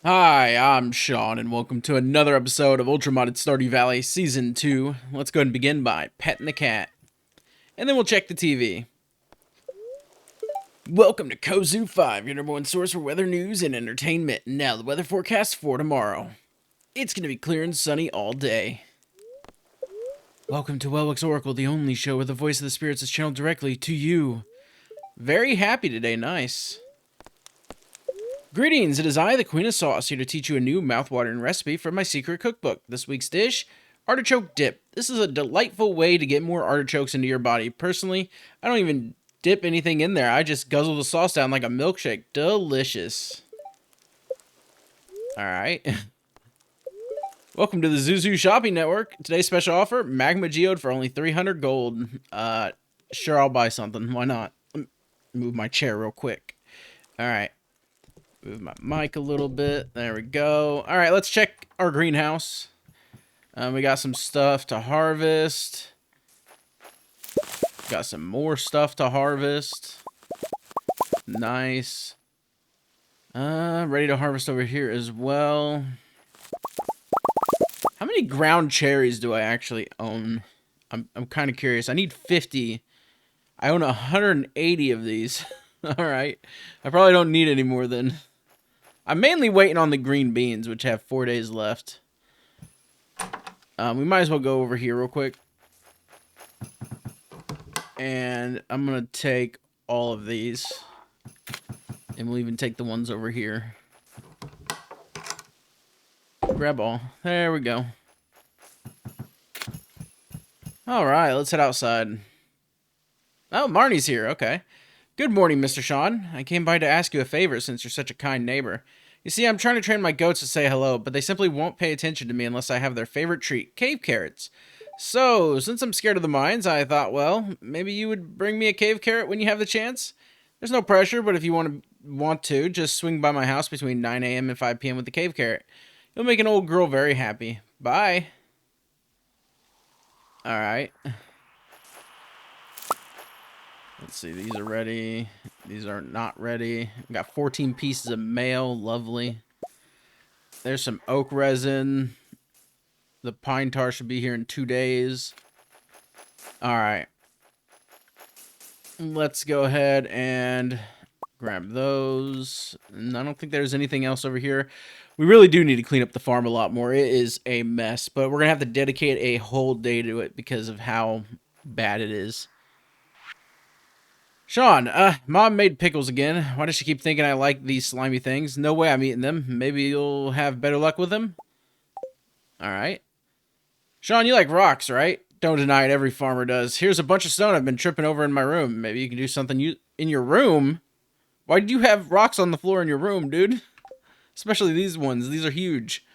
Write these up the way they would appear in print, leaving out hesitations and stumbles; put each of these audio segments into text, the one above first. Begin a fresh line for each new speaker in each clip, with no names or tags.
Hi, I'm Sean, and welcome to another episode of Ultra Modded Stardew Valley Season 2. Let's go ahead and begin by petting the cat, and then we'll check the TV. Welcome to Kozu 5, your number one source for weather news and entertainment. Now, the weather forecast for tomorrow. It's going to be clear and sunny all day. Welcome to Welwick's Oracle, the only show where the voice of the spirits is channeled directly to you. Very happy today, nice. Greetings, it is I, the Queen of Sauce, here to teach you a new mouthwatering recipe from my secret cookbook. This week's dish, artichoke dip. This is a delightful way to get more artichokes into your body. Personally, I don't even dip anything in there. I just guzzle the sauce down like a milkshake. Delicious. Alright. Welcome to the Zuzu Shopping Network. Today's special offer, Magma Geode for only 300 gold. Sure, I'll buy something. Why not? Let me move my chair real quick. Alright. Move my mic a little bit. There we go. All right, let's check our greenhouse. We got some stuff to harvest. Got some more stuff to harvest. Nice. Ready to harvest over here as well. How many ground cherries do I actually own? I'm kind of curious. I need 50. I own 180 of these. All right. I probably don't need any more than... I'm mainly waiting on the green beans, which have 4 days left. We might as well go over here real quick. And I'm going to take all of these. And we'll even take the ones over here. Grab all. There we go. Alright, let's head outside. Oh, Marnie's here. Okay. Good morning, Mr. Sean. I came by to ask you a favor since you're such a kind neighbor. You see, I'm trying to train my goats to say hello, but they simply won't pay attention to me unless I have their favorite treat, cave carrots. So, since I'm scared of the mines, I thought, well, maybe you would bring me a cave carrot when you have the chance? There's no pressure, but if you want to, just swing by my house between 9 a.m. and 5 p.m. with the cave carrot. You'll make an old girl very happy. Bye. Alright. Let's see, these are ready. These are not ready. We got 14 pieces of mail. Lovely. There's some oak resin. The pine tar should be here in 2 days. Alright. Let's go ahead and grab those. And I don't think there's anything else over here. We really do need to clean up the farm a lot more. It is a mess, but we're going to have to dedicate a whole day to it because of how bad it is. Sean, Mom made pickles again. Why does she keep thinking I like these slimy things? No way I'm eating them. Maybe you'll have better luck with them? Alright. Sean, you like rocks, right? Don't deny it, every farmer does. Here's a bunch of stone I've been tripping over in my room. Maybe you can do something in your room? Why do you have rocks on the floor in your room, dude? Especially these ones. These are huge.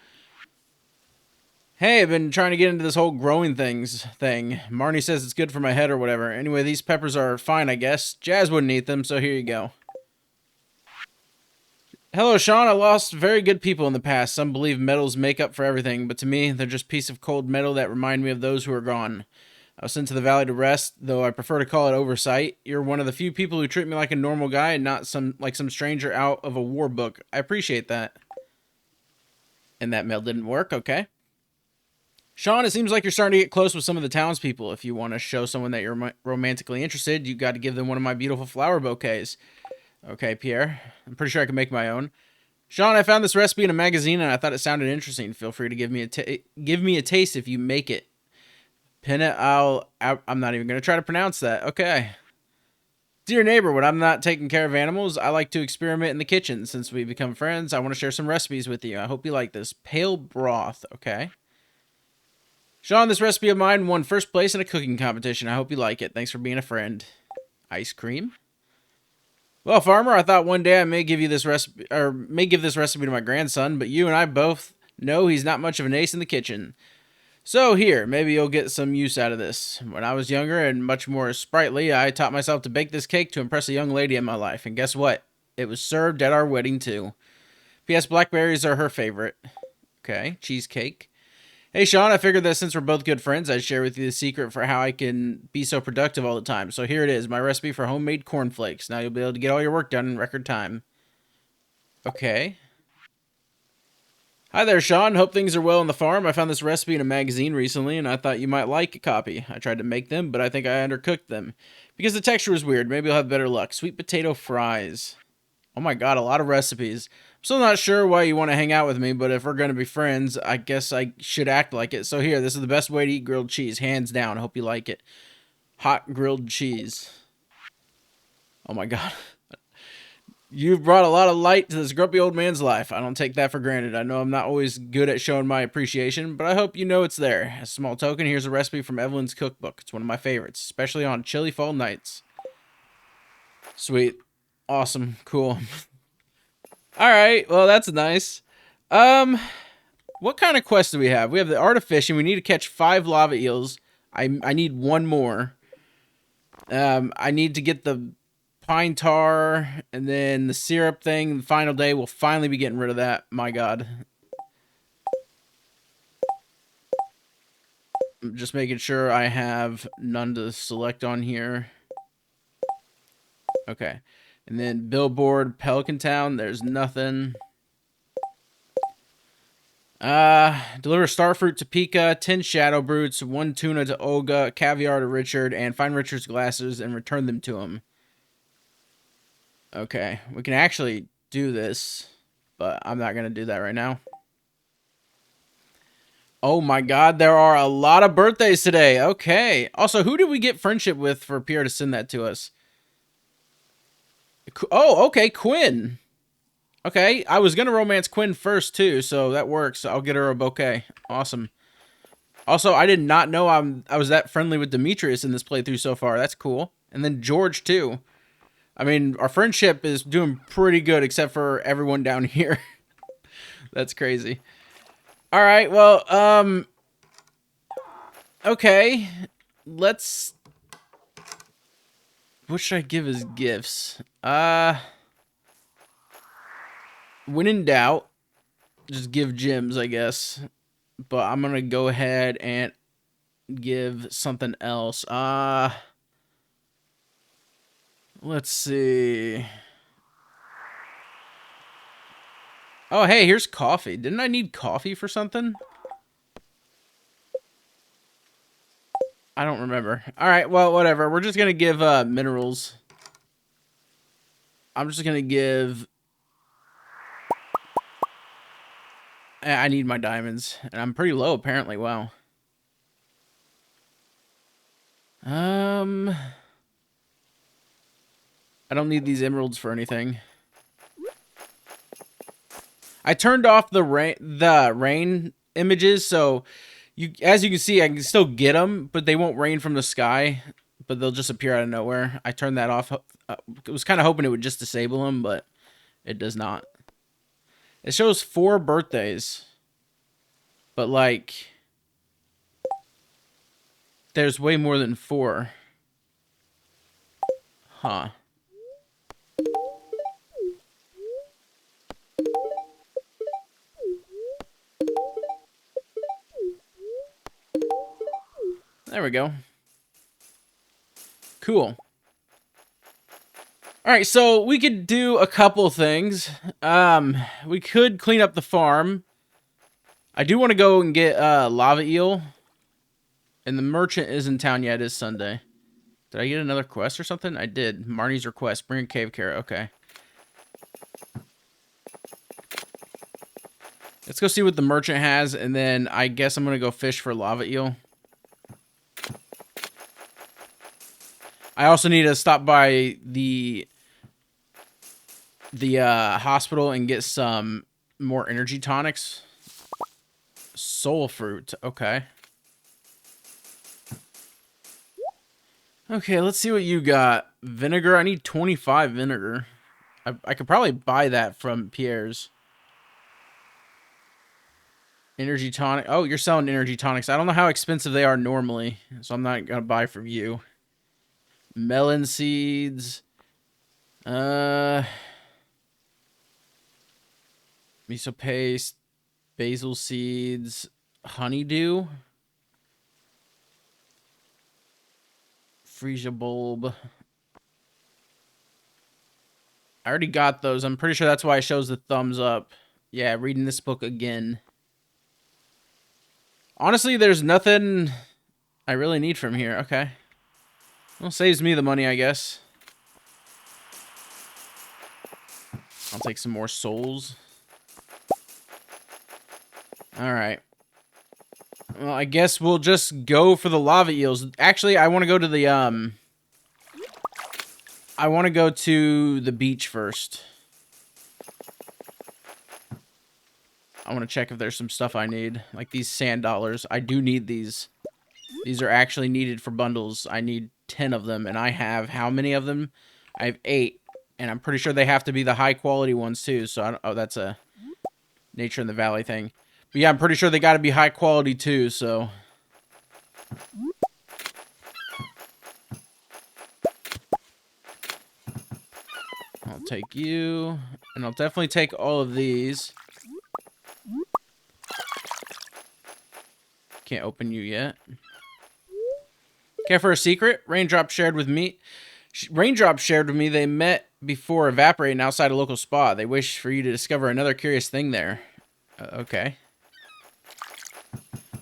Hey, I've been trying to get into this whole growing things thing. Marnie says it's good for my head or whatever. Anyway, these peppers are fine, I guess. Jazz wouldn't eat them, so here you go. Hello, Sean. I lost very good people in the past. Some believe metals make up for everything, but to me, they're just pieces of cold metal that remind me of those who are gone. I was sent to the valley to rest, though I prefer to call it oversight. You're one of the few people who treat me like a normal guy and not some stranger out of a war book. I appreciate that. And that mail didn't work, okay. Sean, it seems like you're starting to get close with some of the townspeople. If you want to show someone that you're romantically interested, you got to give them one of my beautiful flower bouquets. Okay, Pierre. I'm pretty sure I can make my own. Sean, I found this recipe in a magazine and I thought it sounded interesting. Feel free to give me a taste if you make it. I'm not even going to try to pronounce that. Okay. Dear neighbor, when I'm not taking care of animals, I like to experiment in the kitchen. Since we become friends, I want to share some recipes with you. I hope you like this. Pale broth. Okay. Sean, this recipe of mine won first place in a cooking competition. I hope you like it. Thanks for being a friend. Ice cream? Well, farmer, I thought one day I may give this recipe to my grandson, but you and I both know he's not much of an ace in the kitchen. So here, maybe you'll get some use out of this. When I was younger and much more sprightly, I taught myself to bake this cake to impress a young lady in my life, and guess what? It was served at our wedding too. P.S. Blackberries are her favorite. Okay, cheesecake. Hey, Sean, I figured that since we're both good friends, I'd share with you the secret for how I can be so productive all the time. So here it is, my recipe for homemade cornflakes. Now you'll be able to get all your work done in record time. Okay. Hi there, Sean. Hope things are well on the farm. I found this recipe in a magazine recently, and I thought you might like a copy. I tried to make them, but I think I undercooked them. Because the texture was weird, maybe I'll have better luck. Sweet potato fries. Oh my god, a lot of recipes. I'm still not sure why you want to hang out with me, but if we're going to be friends, I guess I should act like it. So here, this is the best way to eat grilled cheese, hands down. I hope you like it. Hot grilled cheese. Oh my god. You've brought a lot of light to this grumpy old man's life. I don't take that for granted. I know I'm not always good at showing my appreciation, but I hope you know it's there. As a small token, here's a recipe from Evelyn's cookbook. It's one of my favorites, especially on chilly fall nights. Sweet. Awesome. Cool. Alright, well that's nice. What kind of quest do we have? We have the art of fishing. We need to catch 5 lava eels. I need 1 more. I need to get the pine tar, and then the syrup thing. The final day, we'll finally be getting rid of that. My god. I'm just making sure I have none to select on here. Okay. And then Billboard, Pelican Town, there's nothing. Deliver starfruit to Pika, 10 shadow brutes, 1 tuna to Olga, caviar to Richard, and find Richard's glasses and return them to him. Okay, we can actually do this, but I'm not going to do that right now. Oh my god, there are a lot of birthdays today. Okay. Also, who did we get friendship with for Pierre to send that to us? Oh, okay, Quinn. Okay, I was going to romance Quinn first, too, so that works. I'll get her a bouquet. Awesome. Also, I did not know I was that friendly with Demetrius in this playthrough so far. That's cool. And then George, too. I mean, our friendship is doing pretty good, except for everyone down here. That's crazy. Alright, well, okay. Let's... What should I give as gifts? When in doubt, just give gems, I guess. But I'm gonna go ahead and give something else. Let's see. Oh, hey, here's coffee. Didn't I need coffee for something? I don't remember. Alright, well, whatever. We're just gonna give minerals. I'm just gonna give... I need my diamonds. And I'm pretty low, apparently. Wow. I don't need these emeralds for anything. I turned off the rain images, so as you can see, I can still get them, but they won't rain from the sky, but they'll just appear out of nowhere. I turned that off. I was kind of hoping it would just disable them, but it does not. It shows 4 birthdays, but like there's way more than 4. Huh. There we go. Cool. Alright, so we could do a couple things. We could clean up the farm. I do want to go and get lava eel. And the merchant is in town. Yeah, it is Sunday. Did I get another quest or something? I did. Marnie's request. Bring a cave carrot. Okay. Let's go see what the merchant has, and then I guess I'm going to go fish for lava eel. I also need to stop by the hospital and get some more energy tonics. Soul fruit. Okay. Okay, let's see what you got. Vinegar. I need 25 vinegar. I could probably buy that from Pierre's. Energy tonic. Oh, you're selling energy tonics. I don't know how expensive they are normally, so I'm not going to buy from you. Melon seeds. Miso paste. Basil seeds. Honeydew. Freesia bulb. I already got those. I'm pretty sure that's why it shows the thumbs up. Yeah, reading this book again. Honestly, there's nothing I really need from here. Okay. Well, saves me the money, I guess. I'll take some more souls. Alright. Well, I guess we'll just go for the lava eels. Actually, I want to go to the, I want to go to the beach first. I want to check if there's some stuff I need. Like these sand dollars. I do need these. These are actually needed for bundles. I need 10 of them, and I have how many of them? I have 8, and I'm pretty sure they have to be the high quality ones too. So I don't, oh, that's a Nature in the Valley thing. But yeah, I'm pretty sure they got to be high quality too. So I'll take you, and I'll definitely take all of these. Can't open you yet. Care for a secret? Raindrop shared with me. Raindrop shared with me they met before evaporating outside a local spa. They wish for you to discover another curious thing there. Okay.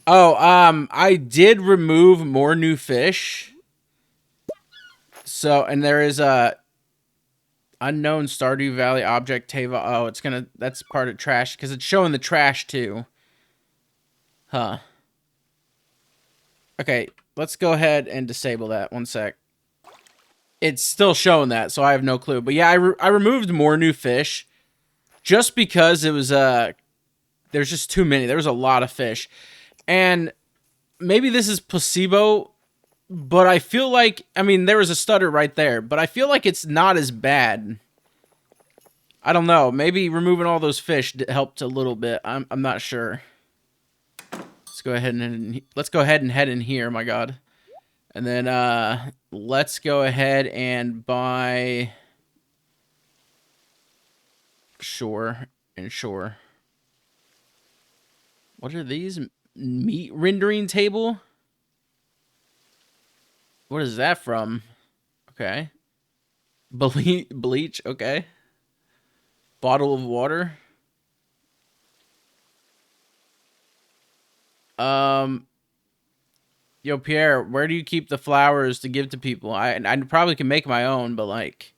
Oh, I did remove more new fish. So, and there is a unknown Stardew Valley object Tava. Oh, it's gonna, that's part of trash because it's showing the trash too. Huh. Okay, let's go ahead and disable that. One sec. It's still showing that, so I have no clue. But yeah, I removed more new fish just because it was, there's just too many. There was a lot of fish. And maybe this is placebo, but I feel like, I mean, there was a stutter right there, but I feel like it's not as bad. I don't know. Maybe removing all those fish helped a little bit. I'm not sure. Let's go ahead and head in here, my god. And then let's go ahead and buy shore and shore. What are these? Meat rendering table? What is that from? Okay. Bleach, okay. Bottle of water. Yo, Pierre, where do you keep the flowers to give to people? I probably can make my own, but like,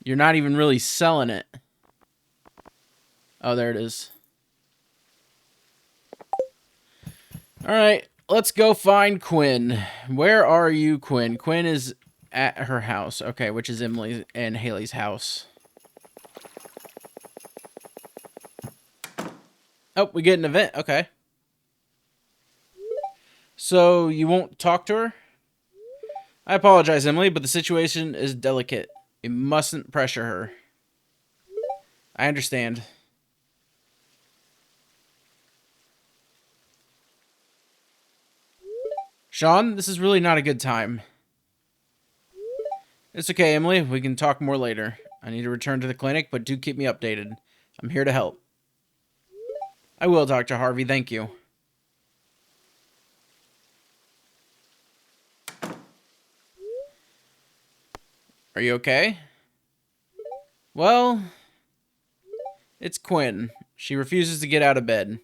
you're not even really selling it. Oh, there it is. All right, let's go find Quinn. Where are you, Quinn? Quinn is at her house. Okay, which is Emily and Haley's house. Oh, we get an event. Okay. So, you won't talk to her? I apologize, Emily, but the situation is delicate. You mustn't pressure her. I understand. Sean, this is really not a good time. It's okay, Emily. We can talk more later. I need to return to the clinic, but do keep me updated. I'm here to help. I will, Dr. Harvey. Thank you. Are you okay? Well, it's Quinn. She refuses to get out of bed.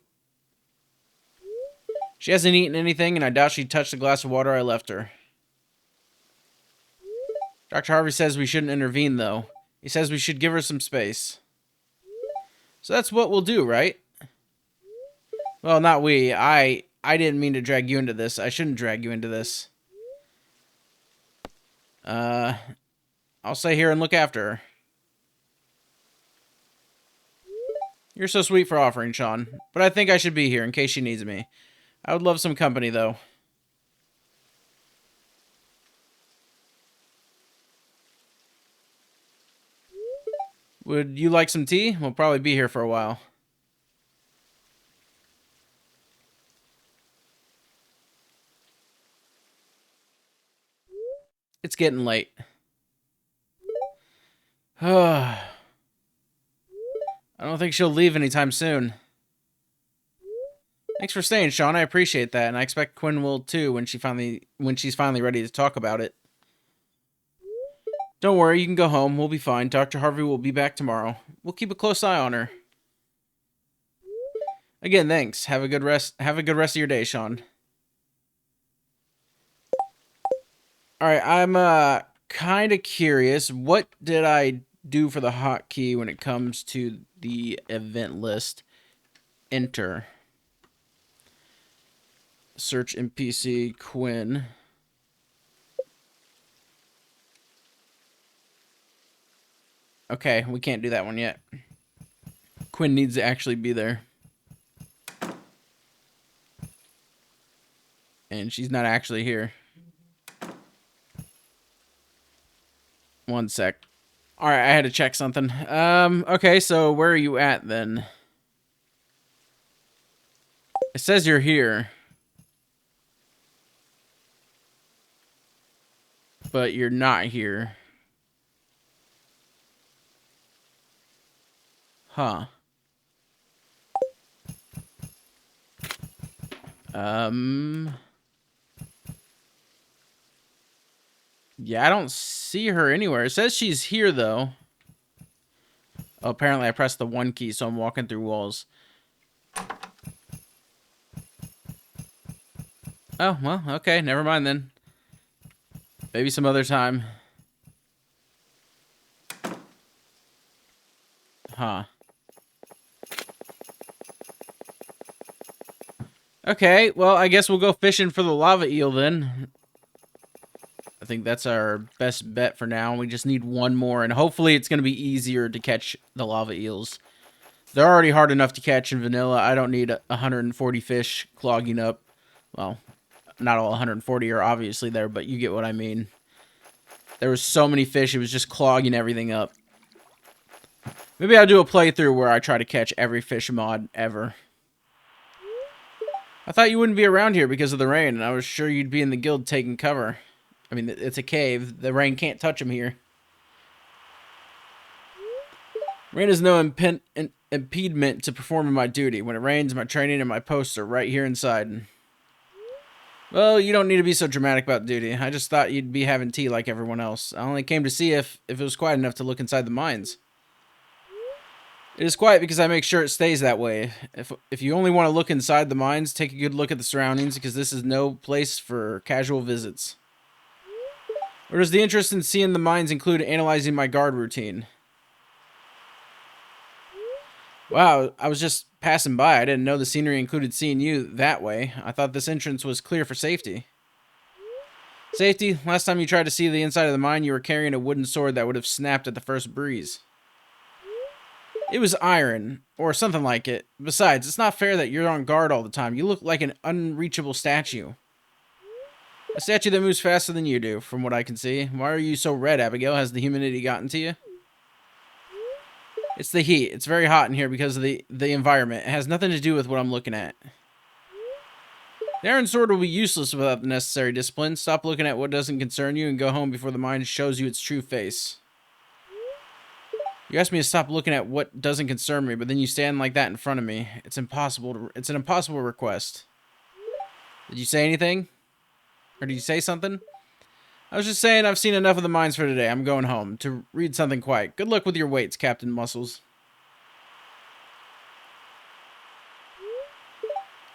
She hasn't eaten anything, and I doubt she touched the glass of water I left her. Dr. Harvey says we shouldn't intervene, though. He says we should give her some space. So that's what we'll do, right? Well, not we. I didn't mean to drag you into this. I shouldn't drag you into this. I'll stay here and look after her. You're so sweet for offering, Sean. But I think I should be here in case she needs me. I would love some company, though. Would you like some tea? We'll probably be here for a while. It's getting late. I don't think she'll leave anytime soon. Thanks for staying, Sean. I appreciate that, and I expect Quinn will too when she's finally ready to talk about it. Don't worry, you can go home. We'll be fine. Dr. Harvey will be back tomorrow. We'll keep a close eye on her. Again, thanks. Have a good rest. Have a good rest of your day, Sean. All right, I'm kind of curious. What did I do for the hotkey when it comes to the event list? Enter. Search NPC Quinn. Okay, we can't do that one yet. Quinn needs to actually be there. And she's not actually here. One sec. Alright, I had to check something. Okay, so where are you at then? It says you're here. But you're not here. Huh. Yeah, I don't see her anywhere. It says she's here, though. Oh, apparently I pressed the 1 key, so I'm walking through walls. Oh, well, okay. Never mind, then. Maybe some other time. Huh. Okay, well, I guess we'll go fishing for the lava eel, then. I think that's our best bet for now. We just need one more, and hopefully it's going to be easier to catch the lava eels. They're already hard enough to catch in vanilla. I don't need 140 fish clogging up. Well, not all 140 are obviously there, but you get what I mean. There was so many fish, it was just clogging everything up. Maybe I'll do a playthrough where I try to catch every fish mod ever. I thought you wouldn't be around here because of the rain, and I was sure you'd be in the guild taking cover. I mean, it's a cave. The rain can't touch him here. Rain is no impediment to performing my duty. When it rains, my training and my posts are right here inside. Well, you don't need to be so dramatic about duty. I just thought you'd be having tea like everyone else. I only came to see if it was quiet enough to look inside the mines. It is quiet because I make sure it stays that way. If you only want to look inside the mines, take a good look at the surroundings because this is no place for casual visits. Or does the interest in seeing the mines include analyzing my guard routine? Wow, I was just passing by. I didn't know the scenery included seeing you that way. I thought this entrance was clear for safety. Safety? Last time you tried to see the inside of the mine, you were carrying a wooden sword that would have snapped at the first breeze. It was iron, or something like it. Besides, it's not fair that you're on guard all the time. You look like an unreachable statue. A statue that moves faster than you do, from what I can see. Why are you so red, Abigail? Has the humidity gotten to you? It's the heat. It's very hot in here because of the environment. It has nothing to do with what I'm looking at. The iron sword will be useless without the necessary discipline. Stop looking at what doesn't concern you and go home before the mind shows you its true face. You asked me to stop looking at what doesn't concern me, but then you stand like that in front of me. It's impossible. It's an impossible request. Did you say anything? Or did you say something? I was just saying I've seen enough of the mines for today. I'm going home to read something quiet. Good luck with your weights, Captain Muscles.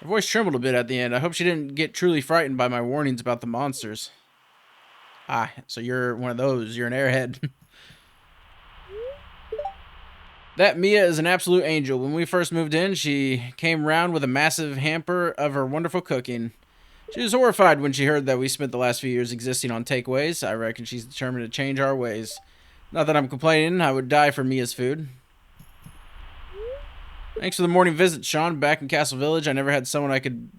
Her voice trembled a bit at the end. I hope she didn't get truly frightened by my warnings about the monsters. Ah, so you're one of those. You're an airhead. That Mia is an absolute angel. When we first moved in, she came round with a massive hamper of her wonderful cooking. She was horrified when she heard that we spent the last few years existing on takeaways. I reckon she's determined to change our ways. Not that I'm complaining. I would die for Mia's food. Thanks for the morning visit, Sean. Back in Castle Village, I never had someone I could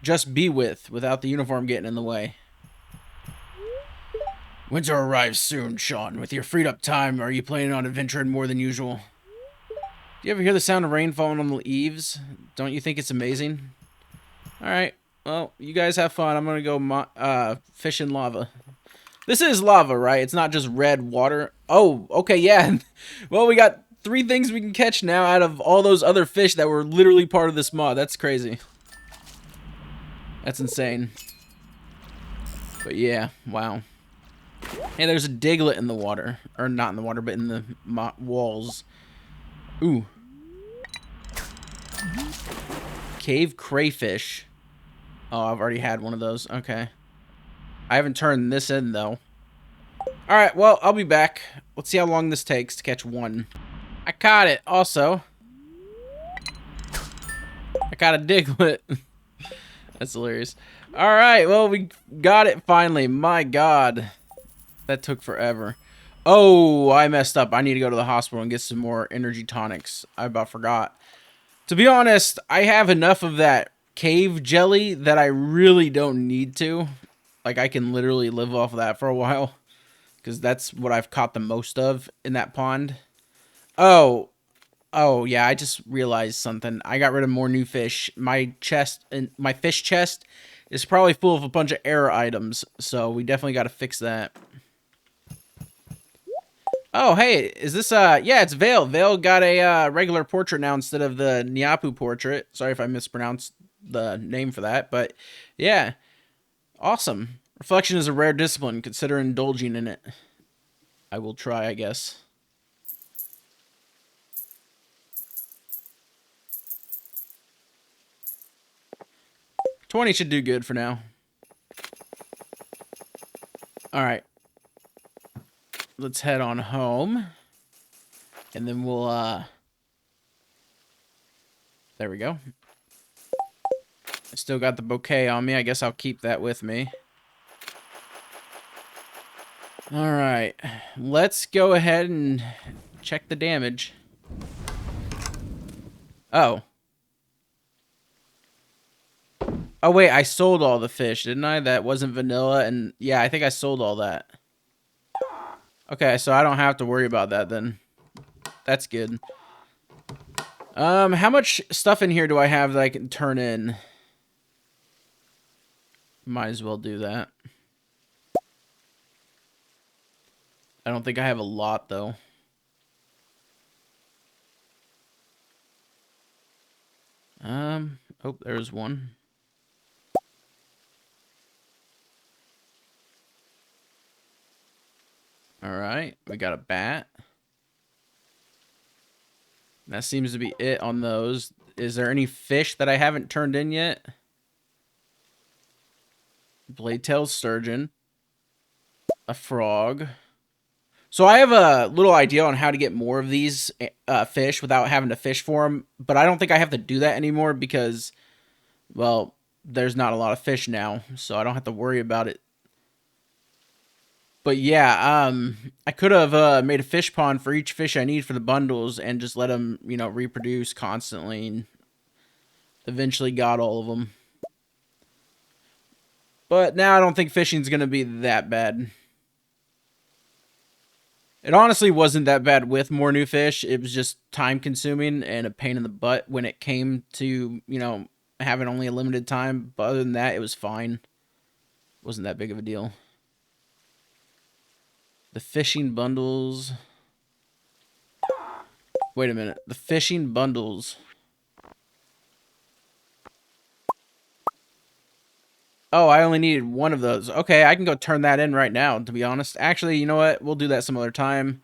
just be with without the uniform getting in the way. Winter arrives soon, Sean. With your freed up time, are you planning on adventuring more than usual? Do you ever hear the sound of rain falling on the eaves? Don't you think it's amazing? Alright, well, you guys have fun. I'm gonna go fish in lava. This is lava, right? It's not just red water. Oh, okay, yeah. Well, we got 3 things we can catch now out of all those other fish that were literally part of this mod. That's crazy. That's insane. But yeah, wow. Hey, there's a diglet in the water. Or not in the water, but in the walls. Ooh. Cave crayfish. Oh, I've already had one of those. Okay. I haven't turned this in, though. Alright, well, I'll be back. Let's see how long this takes to catch one. I caught it, also. I caught a diglet. That's hilarious. Alright, well, we got it finally. My god. That took forever. Oh, I messed up. I need to go to the hospital and get some more energy tonics. I about forgot. To be honest, I have enough of that cave jelly that I really don't need to. Like, I can literally live off of that for a while. Because that's what I've caught the most of in that pond. Oh, yeah, I just realized something. I got rid of more new fish. My chest, and my fish chest is probably full of a bunch of error items. So we definitely got to fix that. Oh, hey, is this, yeah, it's Vale. Vale got a regular portrait now instead of the Nyapu portrait. Sorry if I mispronounced the name for that, but yeah, awesome. Reflection is a rare discipline. Consider indulging in it. I will try, I guess. $20 should do good for now. Alright. Let's head on home. And then we'll, there we go. I still got the bouquet on me. I guess I'll keep that with me. Alright. Let's go ahead and check the damage. Oh. Oh, wait. I sold all the fish, didn't I? That wasn't vanilla. And yeah, I think I sold all that. Okay, so I don't have to worry about that then. That's good. How much stuff in here do I have that I can turn in? Might as well do that. I don't think I have a lot, though. Oh, there's one. Alright, we got a bat. That seems to be it on those. Is there any fish that I haven't turned in yet? Blade-tailed sturgeon. A frog. So I have a little idea on how to get more of these fish without having to fish for them. But I don't think I have to do that anymore because, well, there's not a lot of fish now. So I don't have to worry about it. But yeah, I could have made a fish pond for each fish I need for the bundles and just let them, you know, reproduce constantly. And eventually got all of them. But now I don't think fishing's going to be that bad. It honestly wasn't that bad with more new fish. It was just time consuming and a pain in the butt when it came to, you know, having only a limited time. But other than that, it was fine. Wasn't that big of a deal. The fishing bundles. Wait a minute. The fishing bundles. Oh, I only needed one of those. Okay, I can go turn that in right now, to be honest. Actually, you know what? We'll do that some other time.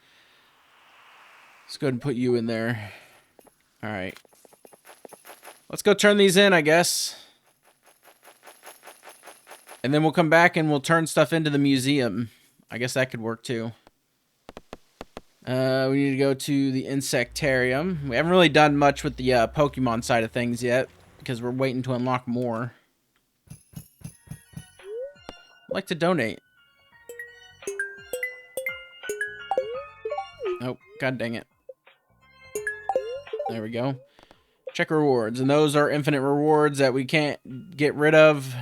Let's go ahead and put you in there. Alright. Let's go turn these in, I guess. And then we'll come back and we'll turn stuff into the museum. I guess that could work too. We need to go to the insectarium. We haven't really done much with the Pokemon side of things yet because we're waiting to unlock more. I'd like to donate. Oh, god dang it. There we go. Check rewards. And those are infinite rewards that we can't get rid of.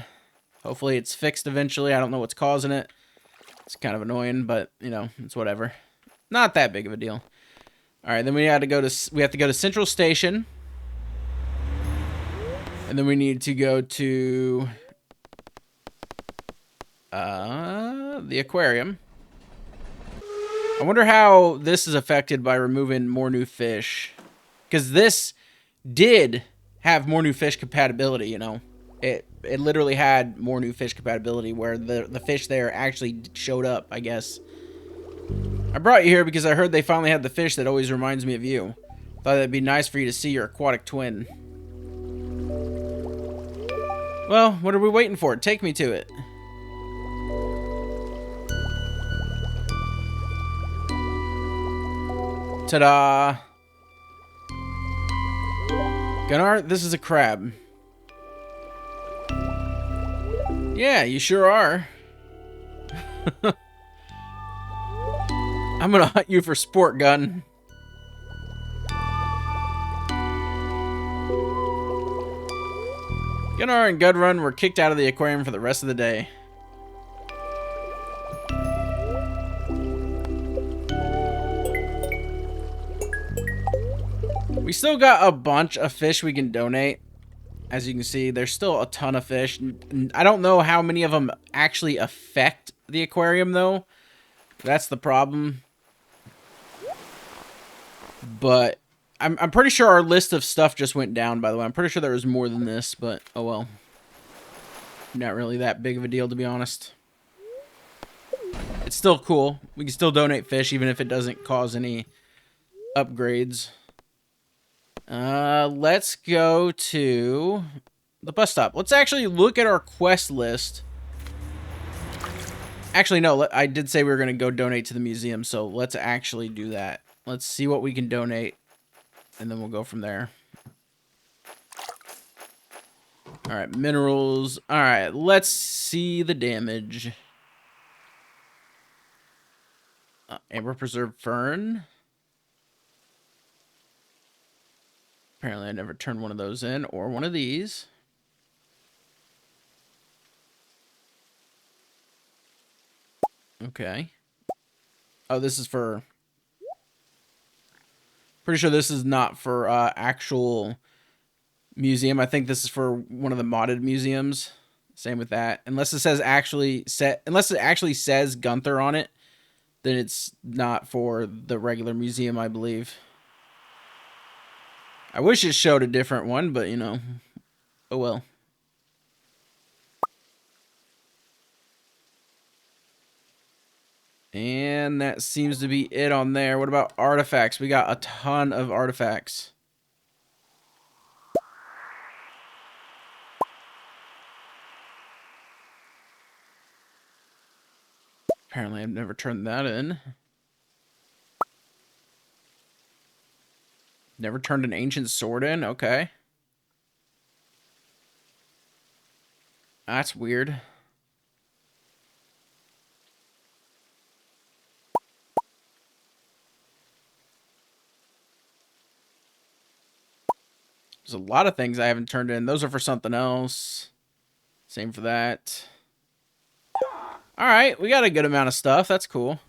Hopefully it's fixed eventually. I don't know what's causing it. It's kind of annoying, but, you know, it's whatever. Not that big of a deal. Alright, then we have to go to Central Station. And then we need to go to the aquarium. I wonder how this is affected by removing more new fish. Because this did have more new fish compatibility, you know. It literally had more new fish compatibility where the fish there actually showed up, I guess. I brought you here because I heard they finally had the fish that always reminds me of you. Thought it'd be nice for you to see your aquatic twin. Well, what are we waiting for? Take me to it. Ta-da! Gunnar, this is a crab. Yeah, you sure are. I'm gonna hunt you for sport, Gun. Gunnar and Gudrun were kicked out of the aquarium for the rest of the day. We still got a bunch of fish we can donate. As you can see, there's still a ton of fish. I don't know how many of them actually affect the aquarium, though. That's the problem. But I'm pretty sure our list of stuff just went down, by the way. I'm pretty sure there was more than this, but oh well. Not really that big of a deal, to be honest. It's still cool. We can still donate fish, even if it doesn't cause any upgrades. Let's go to the bus stop. Let's actually look at our quest list. Actually, no, I did say we were going to go donate to the museum, so let's actually do that. Let's see what we can donate, and then we'll go from there. Alright, minerals. Alright, let's see the damage. Amber Preserved Fern. Apparently I never turned one of those in, or one of these. Okay. Oh, this is for... Pretty sure this is not for actual museum. I think this is for one of the modded museums. Same with that. Unless it says unless it actually says Gunther on it, then it's not for the regular museum, I believe. I wish it showed a different one, but you know, oh well. And that seems to be it on there. What about artifacts? We got a ton of artifacts. Apparently I've never turned that in. Never turned an ancient sword in? Okay. That's weird. There's a lot of things I haven't turned in. Those are for something else. Same for that. Alright, we got a good amount of stuff. That's cool.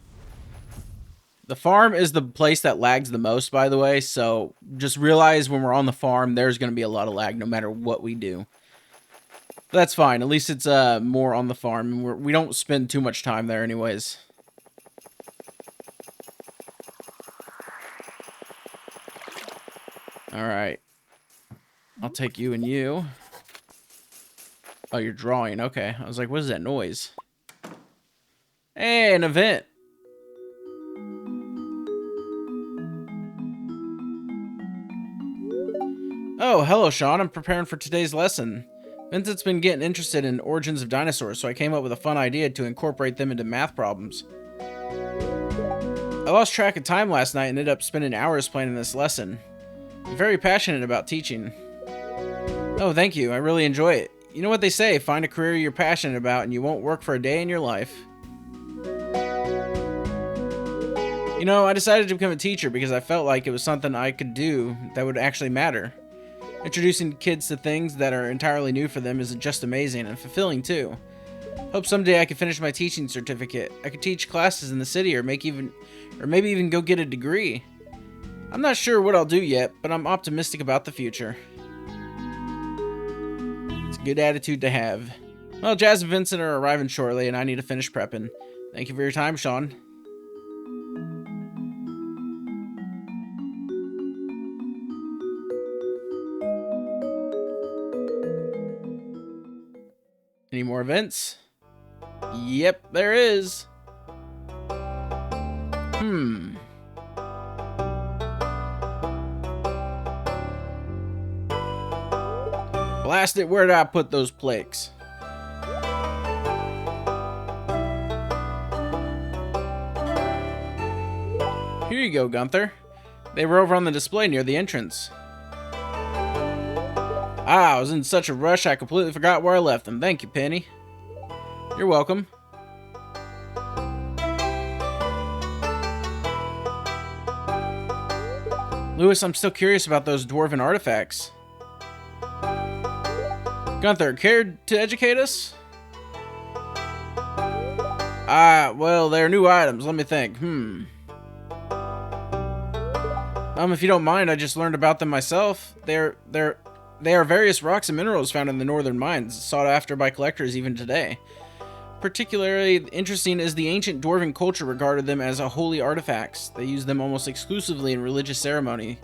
The farm is the place that lags the most, by the way. So just realize when we're on the farm, there's going to be a lot of lag no matter what we do. But that's fine. At least it's more on the farm. We don't spend too much time there anyways. Alright. I'll take you and you. Oh, you're drawing. Okay. I was like, what is that noise? Hey, an event. Oh, hello, Sean. I'm preparing for today's lesson. Vincent's been getting interested in origins of dinosaurs, so I came up with a fun idea to incorporate them into math problems. I lost track of time last night and ended up spending hours planning this lesson. I'm very passionate about teaching. Oh, thank you. I really enjoy it. You know what they say, find a career you're passionate about and you won't work for a day in your life. You know, I decided to become a teacher because I felt like it was something I could do that would actually matter. Introducing kids to things that are entirely new for them is just amazing and fulfilling too. Hope someday I can finish my teaching certificate. I could teach classes in the city or maybe even go get a degree. I'm not sure what I'll do yet, but I'm optimistic about the future. It's a good attitude to have. Well, Jazz and Vincent are arriving shortly and I need to finish prepping. Thank you for your time, Sean. Any more events? Yep, there is. Blast it, where did I put those plaques? Here you go, Gunther. They were over on the display near the entrance. Ah, I was in such a rush I completely forgot where I left them. Thank you, Penny. You're welcome. Lewis, I'm still curious about those dwarven artifacts. Gunther, care to educate us? Ah, well, they're new items. Let me think. If you don't mind, I just learned about them myself. They are various rocks and minerals found in the northern mines, sought after by collectors even today. Particularly interesting is the ancient dwarven culture regarded them as holy artifacts. They used them almost exclusively in religious ceremony.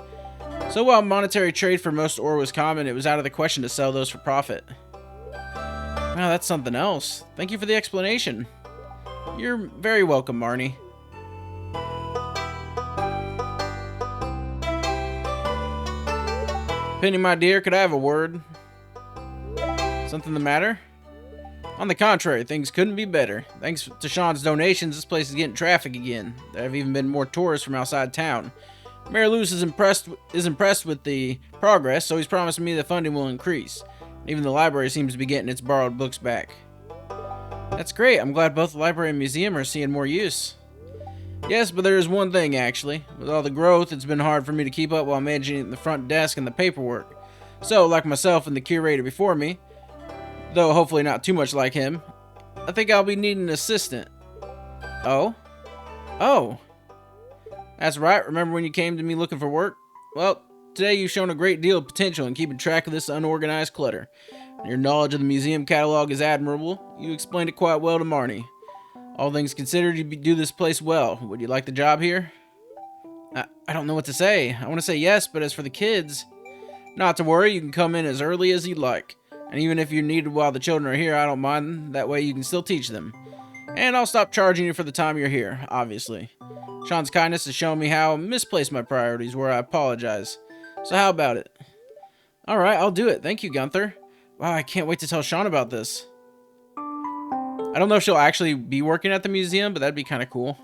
So while monetary trade for most ore was common, it was out of the question to sell those for profit. Wow, that's something else. Thank you for the explanation. You're very welcome, Marnie. Penny, my dear, could I have a word? Something the matter? On the contrary, things couldn't be better. Thanks to Sean's donations, this place is getting traffic again. There have even been more tourists from outside town. Mayor Lewis is impressed with the progress, so he's promised me the funding will increase. Even the library seems to be getting its borrowed books back. That's great. I'm glad both the library and museum are seeing more use. Yes, but there is one thing, actually. With all the growth, it's been hard for me to keep up while managing the front desk and the paperwork. So, like myself and the curator before me, though hopefully not too much like him, I think I'll be needing an assistant. Oh? Oh. That's right. Remember when you came to me looking for work? Well, today you've shown a great deal of potential in keeping track of this unorganized clutter. Your knowledge of the museum catalog is admirable. You explained it quite well to Marnie. All things considered, you do this place well. Would you like the job here? I don't know what to say. I want to say yes, but as for the kids... Not to worry, you can come in as early as you'd like. And even if you're needed while the children are here, I don't mind. That way you can still teach them. And I'll stop charging you for the time you're here, obviously. Sean's kindness has shown me how misplaced my priorities were. I apologize. So how about it? Alright, I'll do it. Thank you, Gunther. Wow, I can't wait to tell Sean about this. I don't know if she'll actually be working at the museum, but that'd be kind of cool.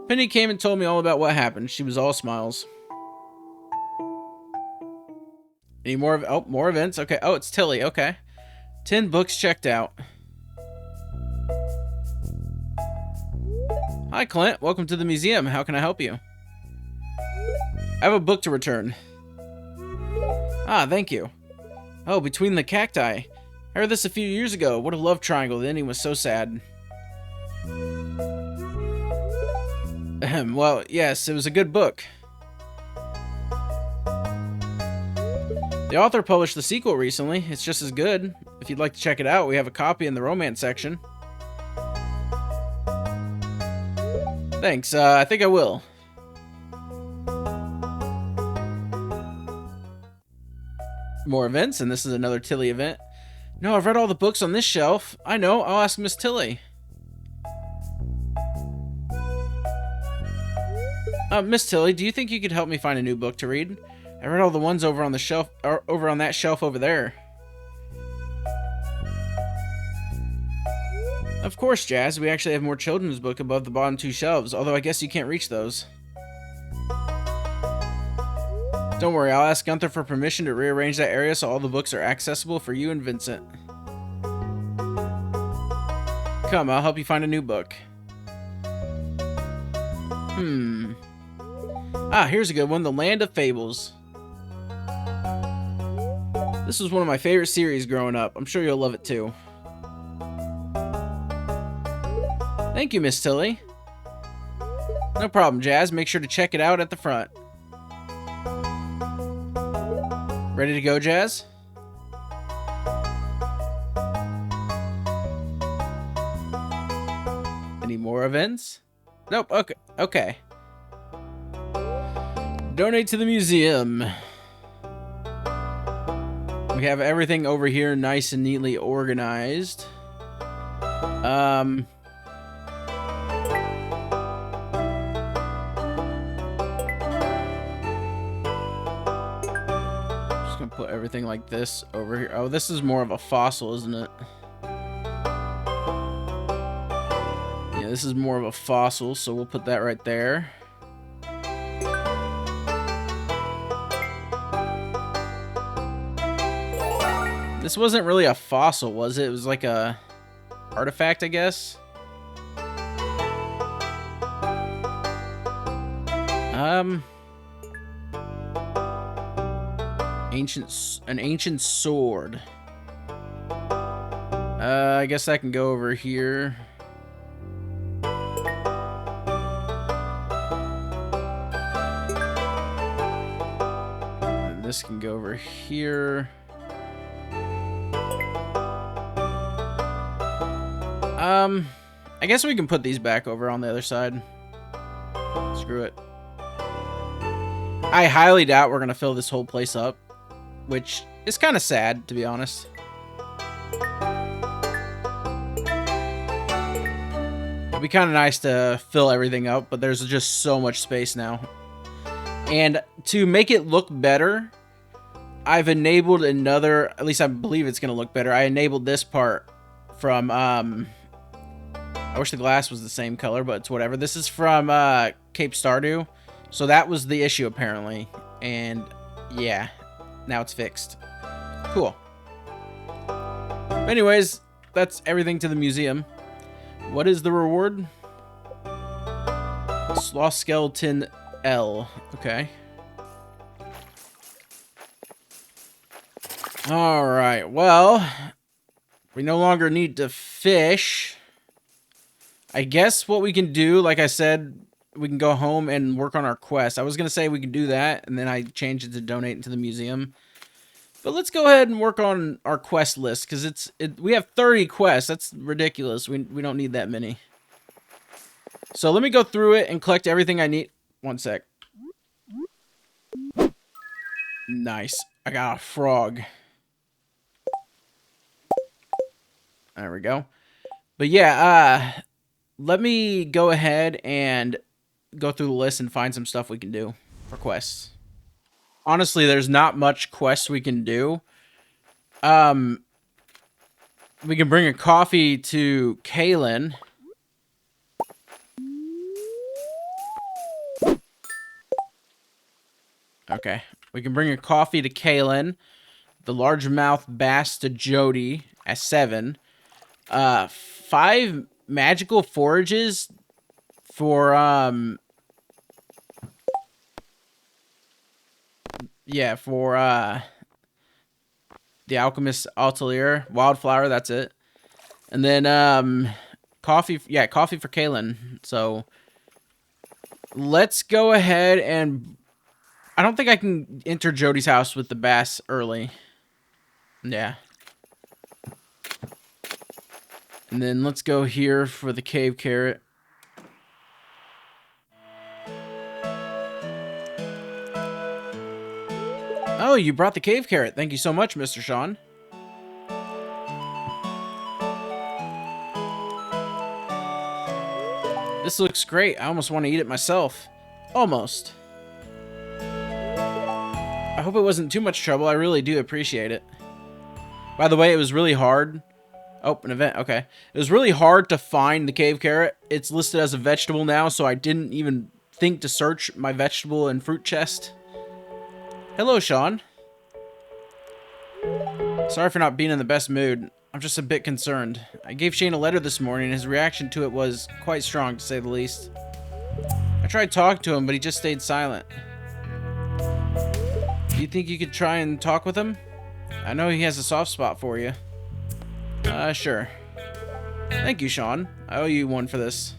Penny came and told me all about what happened. She was all smiles. Any more? Oh, more events. Okay. Oh, it's Tilly. Okay. 10 books checked out. Hi, Clint. Welcome to the museum. How can I help you? I have a book to return. Ah, thank you. Oh, Between the Cacti. I heard this a few years ago. What a love triangle. The ending was so sad. Well, yes, it was a good book. The author published the sequel recently. It's just as good. If you'd like to check it out, we have a copy in the romance section. Thanks, I think I will. More events, and this is another Tilly event. No, I've read all the books on this shelf. I know, I'll ask Miss Tilly. Miss Tilly, do you think you could help me find a new book to read? I read all the ones over on the shelf, or over on that shelf over there. Of course, Jazz. We actually have more children's books above the bottom 2 shelves, although I guess you can't reach those. Don't worry, I'll ask Gunther for permission to rearrange that area so all the books are accessible for you and Vincent. Come, I'll help you find a new book. Ah, here's a good one, The Land of Fables. This was one of my favorite series growing up. I'm sure you'll love it too. Thank you, Miss Tilly. No problem, Jazz. Make sure to check it out at the front. Ready to go, Jazz? Any more events? Nope, okay. Okay. Donate to the museum. We have everything over here nice and neatly organized. Just I'm gonna put everything like this over here. Oh, this is more of a fossil, isn't it? Yeah, this is more of a fossil, so we'll put that right there. This wasn't really a fossil, was it? It was like a artifact, I guess. An ancient sword. I guess I can go over here. And this can go over here. I guess we can put these back over on the other side. Screw it. I highly doubt we're gonna fill this whole place up, which is kind of sad, to be honest. It'd be kind of nice to fill everything up, but there's just so much space now. And to make it look better, I've enabled another, at least I believe it's gonna look better. I enabled this part from, I wish the glass was the same color, but it's whatever. This is from Cape Stardew. So that was the issue, apparently. And yeah, now it's fixed. Cool. Anyways, that's everything to the museum. What is the reward? Lost Skeleton L. Okay. Alright, well, we no longer need to fish. I guess what we can do, like I said, we can go home and work on our quest. I was going to say we could do that, and then I changed it to donate to the museum. But let's go ahead and work on our quest list, because we have 30 quests. That's ridiculous. We don't need that many. So let me go through it and collect everything I need. One sec. Nice. I got a frog. There we go. But yeah, let me go ahead and go through the list and find some stuff we can do for quests. Honestly, there's not much quests we can do. We can bring a coffee to Kaylin. Okay. We can bring a coffee to Kaylin. The largemouth bass to Jody at 7. 5 magical forages for, yeah, for, the Alchemist Atelier. Wildflower, that's it. And then, coffee, yeah, coffee for Kaylin. So, let's go ahead and... I don't think I can enter Jody's house with the bass early. Yeah. And then let's go here for the cave carrot. Oh, you brought the cave carrot. Thank you so much, Mr. Sean. This looks great. I almost want to eat it myself. Almost. I hope it wasn't too much trouble. I really do appreciate it. By the way, it was really hard. Oh, an event. Okay. It was really hard to find the cave carrot. It's listed as a vegetable now, so I didn't even think to search my vegetable and fruit chest. Hello, Sean. Sorry for not being in the best mood. I'm just a bit concerned. I gave Shane a letter this morning, and his reaction to it was quite strong, to say the least. I tried talking to him, but he just stayed silent. Do you think you could try and talk with him? I know he has a soft spot for you. Sure. Thank you, Sean. I owe you one for this.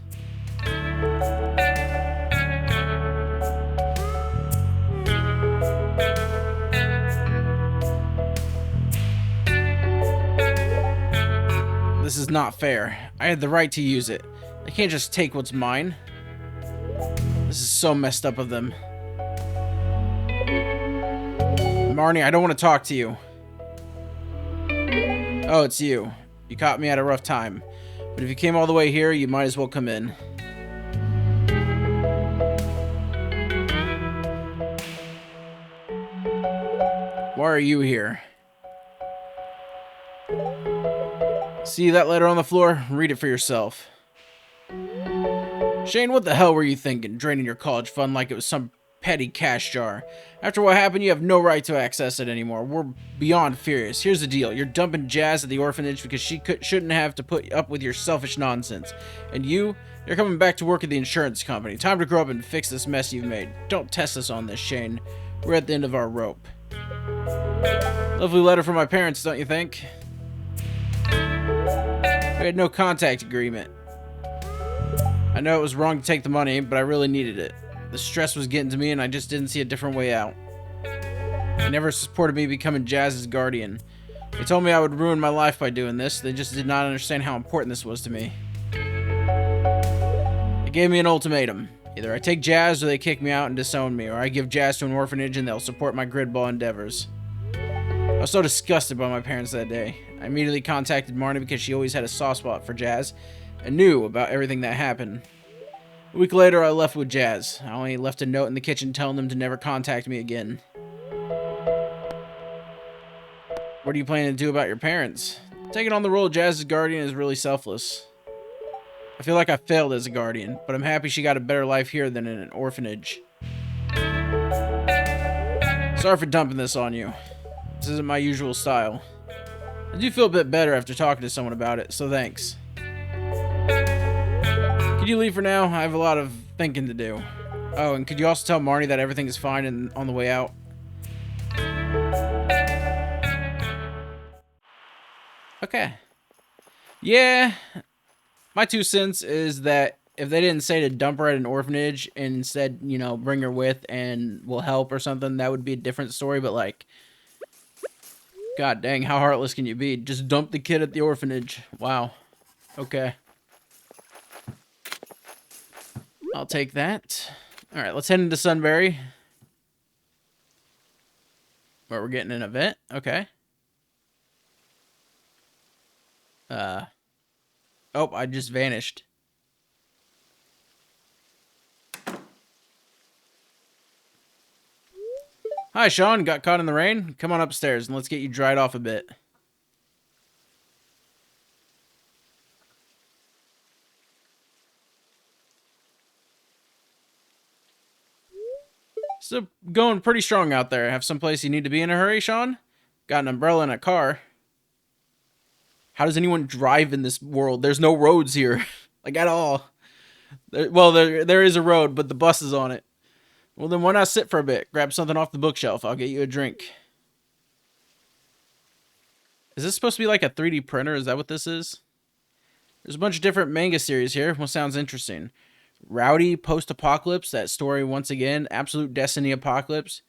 This is not fair. I had the right to use it. I can't just take what's mine. This is so messed up of them. Marnie, I don't want to talk to you. Oh, it's you. You caught me at a rough time. But if you came all the way here, you might as well come in. Why are you here? See that letter on the floor? Read it for yourself. Shane, what the hell were you thinking, draining your college fund like it was some petty cash jar? After what happened, you have no right to access it anymore. We're beyond furious. Here's the deal. You're dumping Jazz at the orphanage because she shouldn't have to put up with your selfish nonsense. And you're coming back to work at the insurance company. Time to grow up and fix this mess you've made. Don't test us on this, Shane. We're at the end of our rope. Lovely letter from my parents, don't you think? We had no contact agreement. I know it was wrong to take the money, but I really needed it. The stress was getting to me and I just didn't see a different way out. They never supported me becoming Jazz's guardian. They told me I would ruin my life by doing this. They just did not understand how important this was to me. They gave me an ultimatum. Either I take Jazz or they kick me out and disown me, or I give Jazz to an orphanage and they'll support my gridball endeavors. I was so disgusted by my parents that day. I immediately contacted Marnie because she always had a soft spot for Jazz and knew about everything that happened. A week later, I left with Jazz. I only left a note in the kitchen telling them to never contact me again. What are you planning to do about your parents? Taking on the role of Jazz's guardian is really selfless. I feel like I failed as a guardian, but I'm happy she got a better life here than in an orphanage. Sorry for dumping this on you. This isn't my usual style. I do feel a bit better after talking to someone about it, so thanks. Could you leave for now? I have a lot of thinking to do. Oh, and could you also tell Marnie that everything is fine and on the way out? Okay. Yeah. My 2 cents is that if they didn't say to dump her at an orphanage and instead, you know, bring her with and will help or something, that would be a different story. But, like, god dang, how heartless can you be? Just dump the kid at the orphanage. Wow. Okay. I'll take that. Alright, let's head into Sunbury. Where we're getting an event. Okay. Oh, I just vanished. Hi, Sean. Got caught in the rain? Come on upstairs and let's get you dried off a bit. So, going pretty strong out there. Have someplace you need to be in a hurry, Sean? Got an umbrella and a car. How does anyone drive in this world? There's no roads here. Like, at all. There is a road, but the bus is on it. Well, then why not sit for a bit? Grab something off the bookshelf. I'll get you a drink. Is this supposed to be like a 3D printer? Is that what this is? There's a bunch of different manga series here. What sounds interesting? Rowdy Post-Apocalypse. That story once again. Absolute Destiny Apocalypse.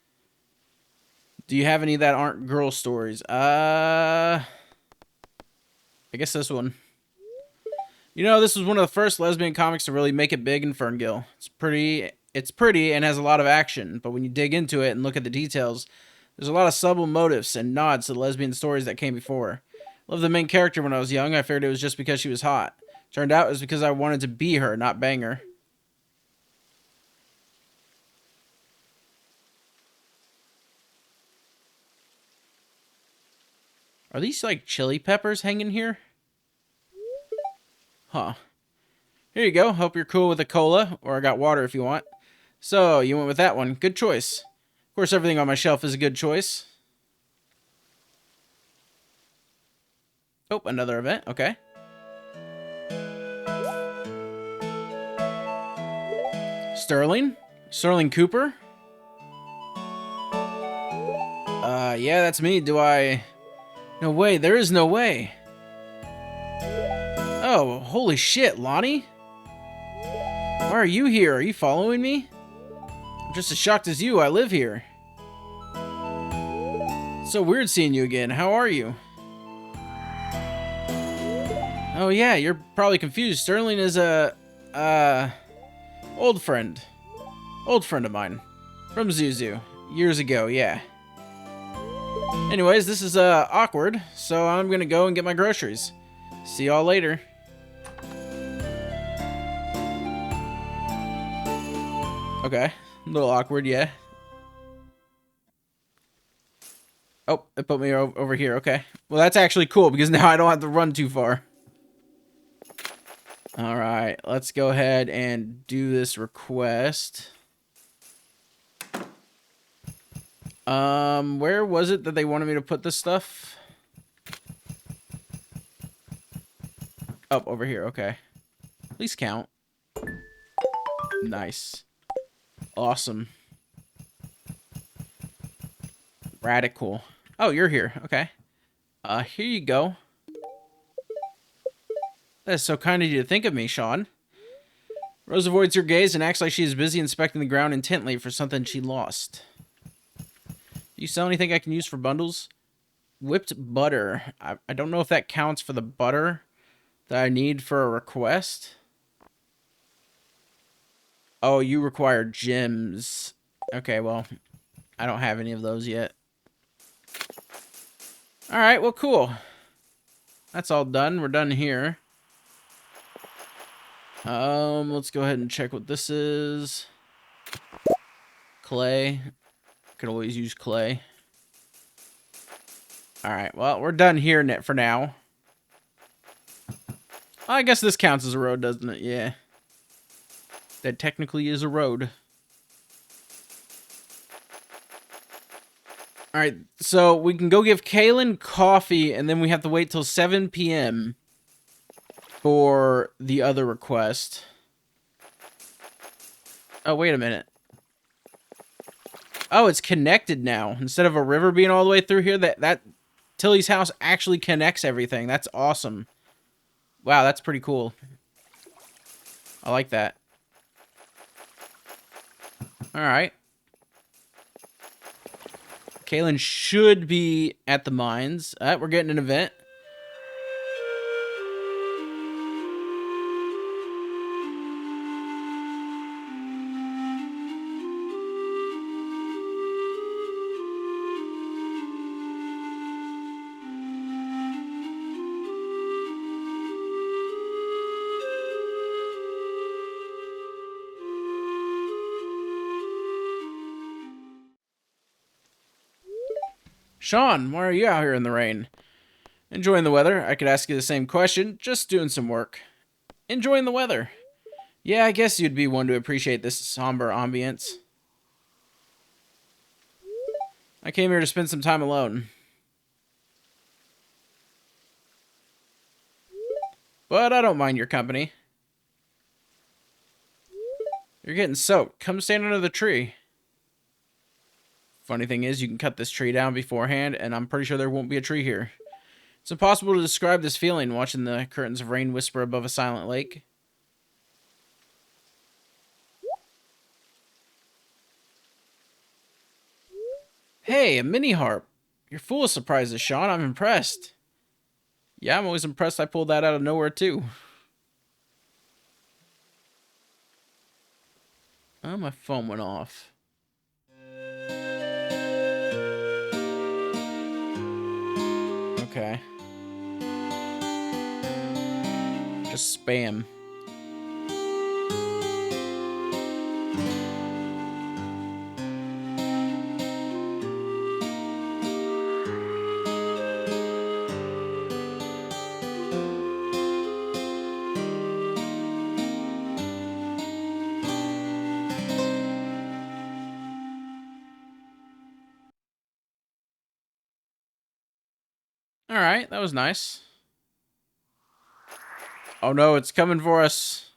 Do you have any that aren't girl stories? I guess this one. You know, this was one of the first lesbian comics to really make it big in Ferngil. It's pretty and has a lot of action, but when you dig into it and look at the details, there's a lot of subtle motifs and nods to the lesbian stories that came before. Loved the main character when I was young. I figured it was just because she was hot. Turned out it was because I wanted to be her, not bang her. Are these like chili peppers hanging here? Huh. Here you go. Hope you're cool with a cola, or I got water if you want. So, you went with that one. Good choice. Of course, everything on my shelf is a good choice. Oh, another event. Okay. Sterling? Sterling Cooper? Yeah, that's me. Do I... No way. There is no way. Oh, holy shit, Lonnie? Why are you here? Are you following me? I'm just as shocked as you. I live here. It's so weird seeing you again. How are you? Oh yeah, you're probably confused. Sterling is a old friend of mine from Zuzu years ago. Yeah. Anyways, this is awkward, so I'm gonna go and get my groceries. See y'all later. Okay, a little awkward, yeah. Oh, it put me over here. Okay. Well, that's actually cool because now I don't have to run too far. All right, let's go ahead and do this request. Where was it that they wanted me to put this stuff? Oh, over here. Okay. At least count. Nice. Awesome. Radical. Oh, you're here. Okay. Here you go. That's so kind of you to think of me, Sean. Rose avoids your gaze and acts like she is busy inspecting the ground intently for something she lost. Do you sell anything I can use for bundles? Whipped butter. I don't know if that counts for the butter that I need for a request. Oh, you require gems. Okay, well, I don't have any of those yet. Alright, well, cool. That's all done. We're done here. Let's go ahead and check what this is. Clay. Could always use clay. Alright, well, we're done here for now. I guess this counts as a road, doesn't it? Yeah. That technically is a road. Alright, so we can go give Kaylin coffee, and then we have to wait till 7 p.m. for the other request. Oh, wait a minute. Oh, it's connected now. Instead of a river being all the way through here, that Tilly's house actually connects everything. That's awesome. Wow, that's pretty cool. I like that. Alright. Kaylin should be at the mines. We're getting an event. Sean, why are you out here in the rain? Enjoying the weather. I could ask you the same question. Just doing some work. Enjoying the weather. Yeah, I guess you'd be one to appreciate this somber ambience. I came here to spend some time alone. But I don't mind your company. You're getting soaked. Come stand under the tree. Funny thing is, you can cut this tree down beforehand, and I'm pretty sure there won't be a tree here. It's impossible to describe this feeling watching the curtains of rain whisper above a silent lake. Hey, a mini harp. You're full of surprises, Sean. I'm impressed. Yeah, I'm always impressed I pulled that out of nowhere, too. Oh, my phone went off. Okay. Just spam. Alright, that was nice. Oh no, it's coming for us.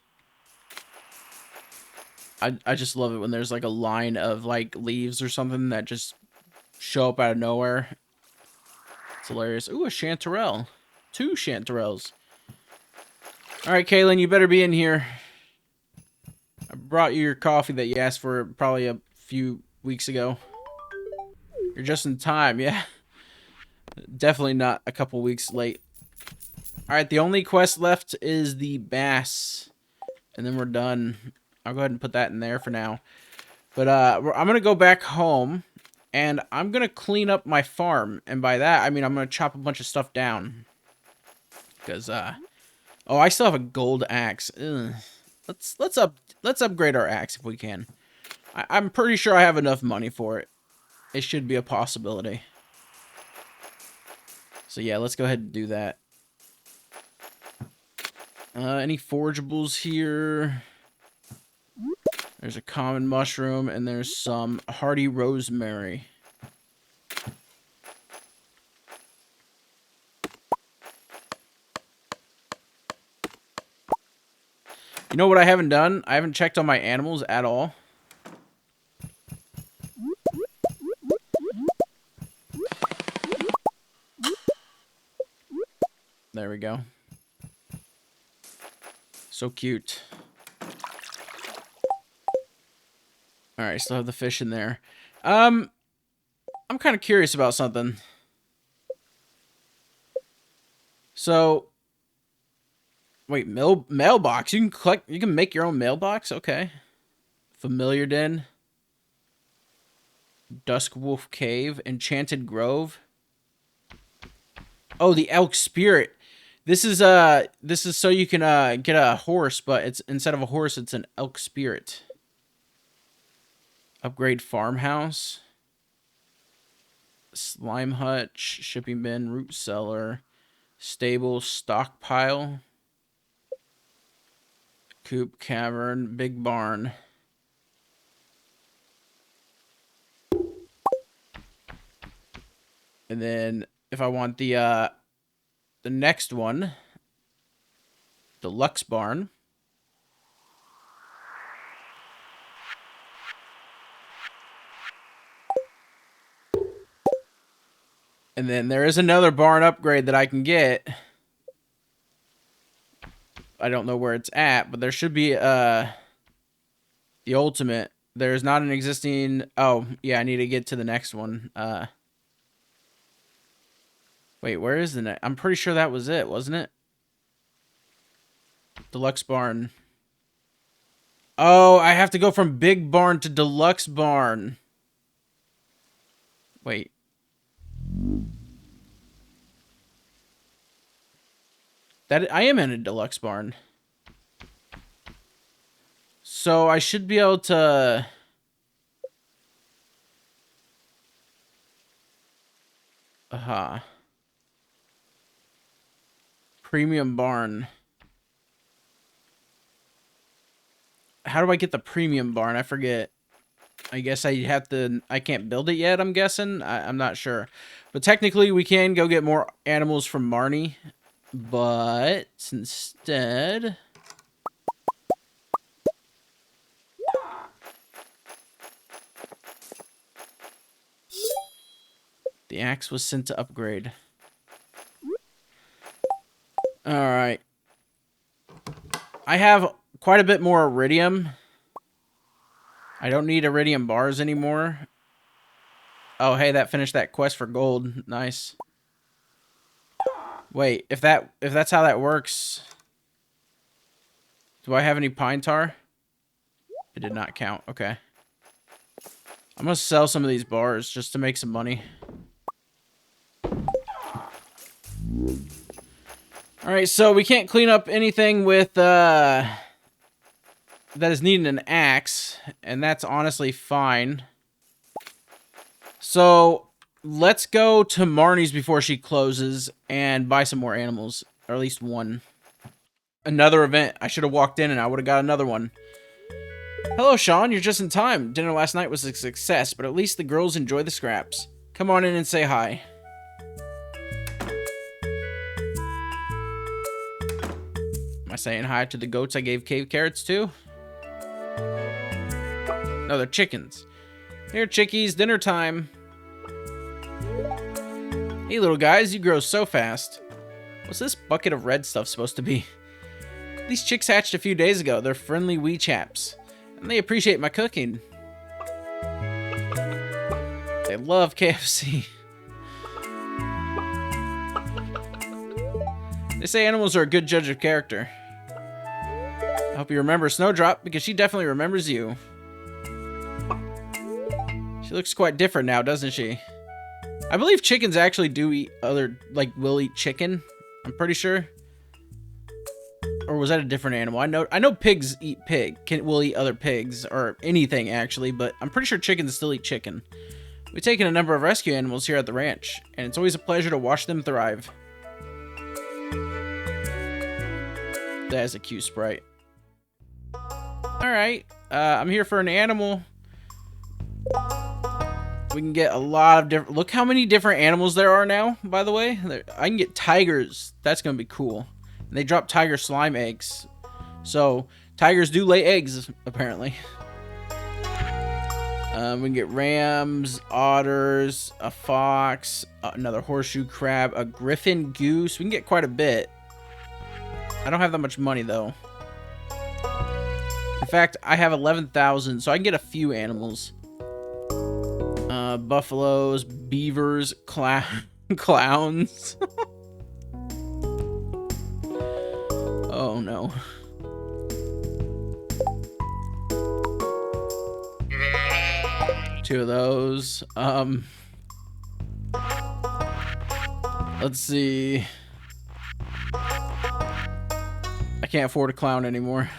I just love it when there's like a line of like leaves or something that just show up out of nowhere. It's hilarious. Ooh, a chanterelle. 2 chanterelles. Alright, Kaylin, you better be in here. I brought you your coffee that you asked for probably a few weeks ago. You're just in time, yeah. Definitely not a couple weeks late. Alright, the only quest left is the bass. And then we're done. I'll go ahead and put that in there for now. But I'm going to go back home. And I'm going to clean up my farm. And by that, I mean I'm going to chop a bunch of stuff down. Because, oh, I still have a gold axe. Ugh. Let's upgrade our axe if we can. I'm pretty sure I have enough money for it. It should be a possibility. So yeah, let's go ahead and do that. Any forageables here? There's a common mushroom, and there's some hardy rosemary. You know what I haven't done? I haven't checked on my animals at all. There we go. So cute. Alright, still have the fish in there. I'm kind of curious about something. So, wait, mailbox. You can make your own mailbox? Okay. Familiar Den. Dusk Wolf Cave. Enchanted Grove. Oh, the Elk Spirit. This is so you can get a horse, but it's instead of a horse, it's an Elk Spirit. Upgrade farmhouse. Slime hutch, shipping bin, root cellar, stable, stockpile, coop, cavern, big barn. And then if I want the next one, deluxe barn. And then there is another barn upgrade that I can get. I don't know where it's at, but there should be the ultimate. There's not an existing... Oh, yeah, I need to get to the next one. Wait, where is the next? I'm pretty sure that was it, wasn't it? Deluxe barn. Oh, I have to go from big barn to deluxe barn. Wait. That I am in a deluxe barn. So I should be able to... Aha. Premium barn. How do I get the premium barn? I forget. I guess I have to... I can't build it yet, I'm guessing. I'm not sure. But technically, we can go get more animals from Marnie. But instead... The axe was sent to upgrade. Alright. I have quite a bit more iridium. I don't need iridium bars anymore. Oh, hey, that finished that quest for gold. Nice. Wait, if that's how that works... Do I have any pine tar? It did not count. Okay. I'm gonna sell some of these bars just to make some money. Alright, so we can't clean up anything with, that is needing an axe, and that's honestly fine. So, let's go to Marnie's before she closes and buy some more animals, or at least one. Another event. I should have walked in and I would have got another one. Hello, Sean. You're just in time. Dinner last night was a success, but at least the girls enjoy the scraps. Come on in and say hi. Am I saying hi to the goats I gave cave carrots to? No, they're chickens. Here, chickies, dinner time. Hey, little guys, you grow so fast. What's this bucket of red stuff supposed to be? These chicks hatched a few days ago. They're friendly wee chaps. And they appreciate my cooking. They love KFC. They say animals are a good judge of character. I hope you remember Snowdrop, because she definitely remembers you. She looks quite different now, doesn't she? I believe chickens actually do eat other, like, will eat chicken. I'm pretty sure. Or was that a different animal? I know pigs eat pig. Will eat other pigs, or anything, actually, but I'm pretty sure chickens still eat chicken. We've taken a number of rescue animals here at the ranch, and it's always a pleasure to watch them thrive. That is a cute sprite. Alright, I'm here for an animal. We can get a lot of different... Look how many different animals there are now, by the way. I can get tigers. That's going to be cool. And they drop tiger slime eggs. So, tigers do lay eggs, apparently. We can get rams, otters, a fox, another horseshoe crab, a griffin goose. We can get quite a bit. I don't have that much money, though. In fact, I have 11,000, so I can get a few animals. Buffaloes, beavers, clowns. Oh, no. Two of those. Let's see. I can't afford a clown anymore.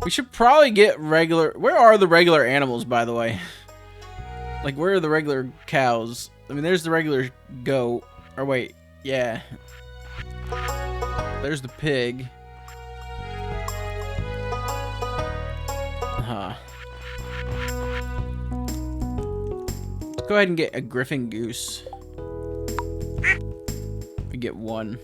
We should probably get regular... Where are the regular animals, by the way? Like, where are the regular cows? I mean, there's the regular goat. Or wait, yeah. There's the pig. Let's go ahead and get a griffin goose. We get one.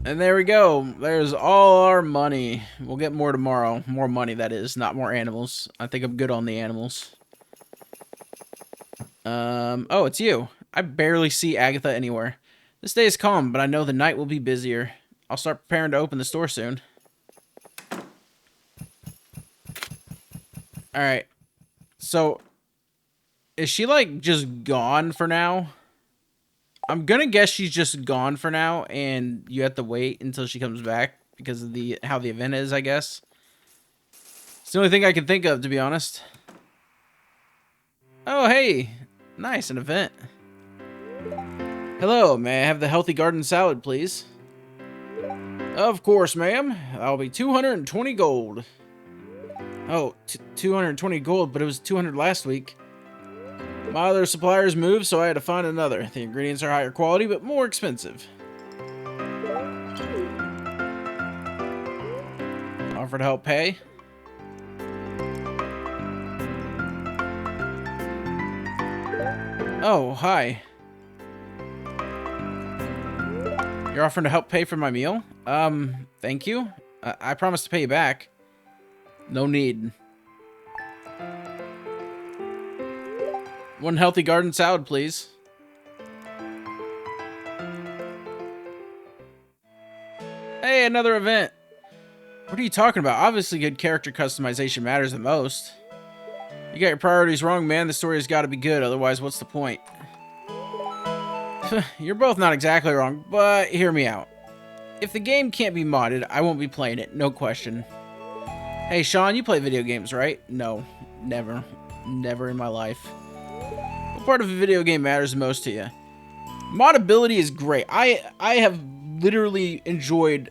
And there we go. There's all our money. We'll get more tomorrow. More money, that is. Not more animals. I think I'm good on the animals. Oh, it's you. I barely see Agatha anywhere. This day is calm, but I know the night will be busier. I'll start preparing to open the store soon. Alright. So, is she, like, just gone for now? I'm gonna guess she's just gone for now, and you have to wait until she comes back because of how the event is, I guess. It's the only thing I can think of, to be honest. Oh, hey! Nice, an event. Hello, may I have the healthy garden salad, please? Of course, ma'am. That'll be 220 gold. Oh, 220 gold, but it was 200 last week. My other suppliers moved, so I had to find another. The ingredients are higher quality, but more expensive. Offer to help pay. Oh, hi. You're offering to help pay for my meal? Thank you. I promise to pay you back. No need. One healthy garden salad, please. Hey, another event. What are you talking about? Obviously, good character customization matters the most. You got your priorities wrong, man. The story has got to be good. Otherwise, what's the point? You're both not exactly wrong, but hear me out. If the game can't be modded, I won't be playing it. No question. Hey, Sean, you play video games, right? No, never. Never in my life. What part of a video game matters most to you? Moddability is great. I have literally enjoyed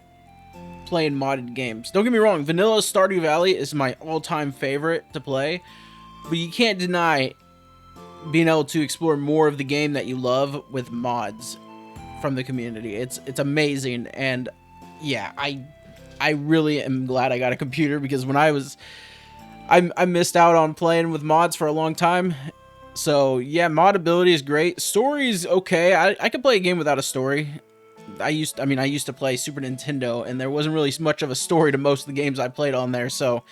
playing modded games. Don't get me wrong, vanilla Stardew Valley is my all-time favorite to play, but you can't deny being able to explore more of the game that you love with mods from the community. It's amazing, and yeah, I really am glad I got a computer, because when I missed out on playing with mods for a long time. So yeah, moddability is great. Story's okay. I could play a game without a story. I used to play Super Nintendo, and there wasn't really much of a story to most of the games I played on there. So,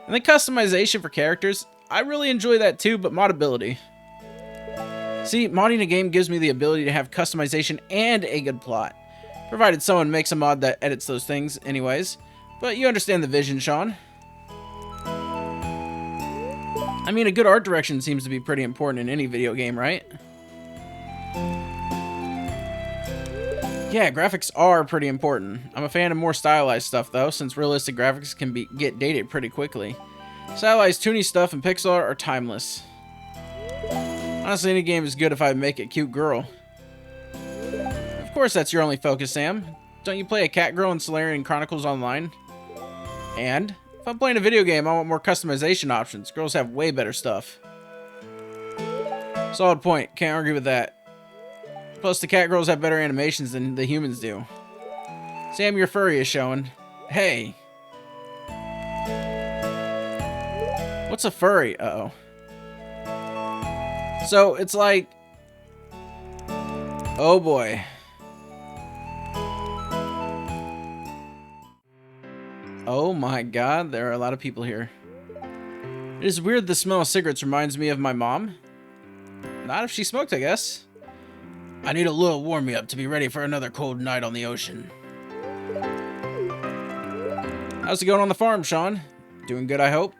and then customization for characters, I really enjoy that too. But moddability. See, modding a game gives me the ability to have customization and a good plot, provided someone makes a mod that edits those things, anyways. But you understand the vision, Sean. I mean, a good art direction seems to be pretty important in any video game, right? Yeah, graphics are pretty important. I'm a fan of more stylized stuff, though, since realistic graphics can get dated pretty quickly. Stylized, toony stuff and pixel art are timeless. Honestly, any game is good if I make a cute girl. Of course that's your only focus, Sam. don't you play a cat girl in Solarian Chronicles Online? And if I'm playing a video game, I want more customization options. Girls have way better stuff. Solid point. Can't argue with that. Plus, the cat girls have better animations than the humans do. Sam, your furry is showing. Hey. What's a furry? Uh-oh. So, it's like... Oh, boy. Oh, my God. There are a lot of people here. It is weird the smell of cigarettes reminds me of my mom. Not if she smoked, I guess. I need a little warm-me-up to be ready for another cold night on the ocean. How's it going on the farm, Sean? Doing good, I hope?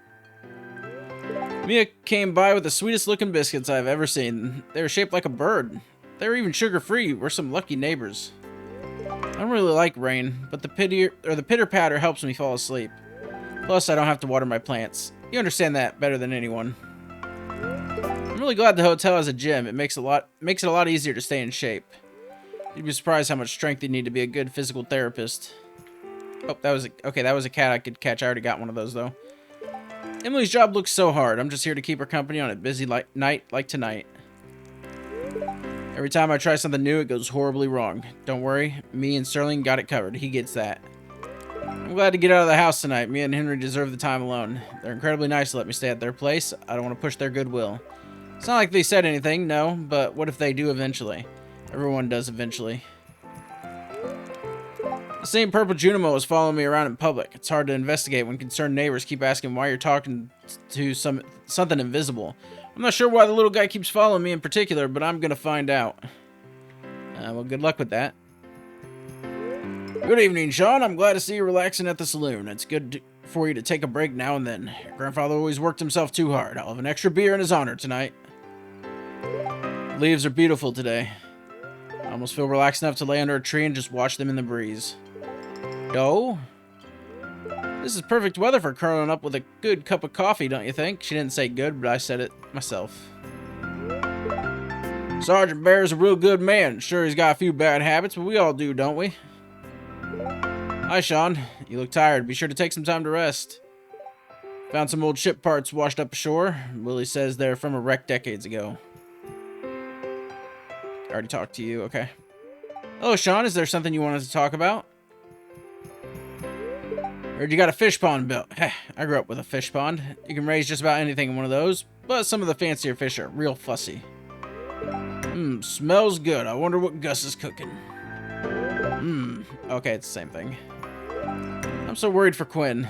Mia came by with the sweetest looking biscuits I've ever seen. They were shaped like a bird. They were even sugar-free. We're some lucky neighbors. I don't really like rain, but the pitter-patter helps me fall asleep. Plus, I don't have to water my plants. You understand that better than anyone. I'm really glad the hotel has a gym. It makes it a lot easier to stay in shape. You'd be surprised how much strength you need to be a good physical therapist. Oh, that was a cat I could catch. I already got one of those though. Emily's job looks so hard. I'm just here to keep her company on a busy night like tonight. Every time I try something new, it goes horribly wrong. Don't worry, me and Sterling got it covered. He gets that. I'm glad to get out of the house tonight. Me and Henry deserve the time alone. They're incredibly nice to let me stay at their place. I don't want to push their goodwill. It's not like they said anything, no, but what if they do eventually? Everyone does eventually. The same purple Junimo is following me around in public. It's hard to investigate when concerned neighbors keep asking why you're talking to something invisible. I'm not sure why the little guy keeps following me in particular, but I'm gonna find out. Well, good luck with that. Good evening, Sean. I'm glad to see you relaxing at the saloon. It's good for you to take a break now and then. Your grandfather always worked himself too hard. I'll have an extra beer in his honor tonight. The leaves are beautiful today. I almost feel relaxed enough to lay under a tree and just watch them in the breeze. Oh? This is perfect weather for curling up with a good cup of coffee, don't you think? She didn't say good, but I said it myself. Sergeant Bear's a real good man. Sure, he's got a few bad habits, but we all do, don't we? Hi, Sean. You look tired. Be sure to take some time to rest. Found some old ship parts washed up ashore. Willie says they're from a wreck decades ago. Already talked to you, okay. Hello, Sean. Is there something you wanted to talk about? Heard you got a fish pond built. I grew up with a fish pond. You can raise just about anything in one of those, but some of the fancier fish are real fussy. Smells good. I wonder what Gus is cooking. Okay, it's the same thing. I'm so worried for Quinn.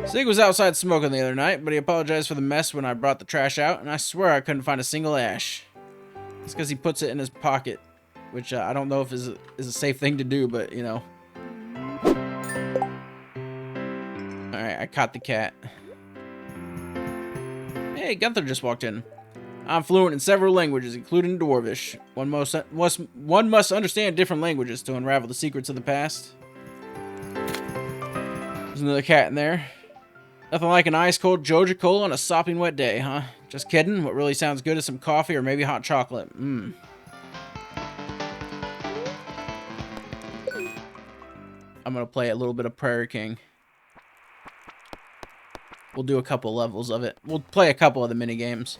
Sig was outside smoking the other night, but he apologized for the mess when I brought the trash out, and I swear I couldn't find a single ash. It's because he puts it in his pocket, which I don't know if is a safe thing to do, but, you know. Alright, I caught the cat. Hey, Gunther just walked in. I'm fluent in several languages, including Dwarvish. One must understand different languages to unravel the secrets of the past. There's another cat in there. Nothing like an ice-cold Joja Cola on a sopping wet day, huh? Just kidding. What really sounds good is some coffee or maybe hot chocolate. I'm gonna play a little bit of Prairie King. We'll do a couple levels of it. We'll play a couple of the mini games.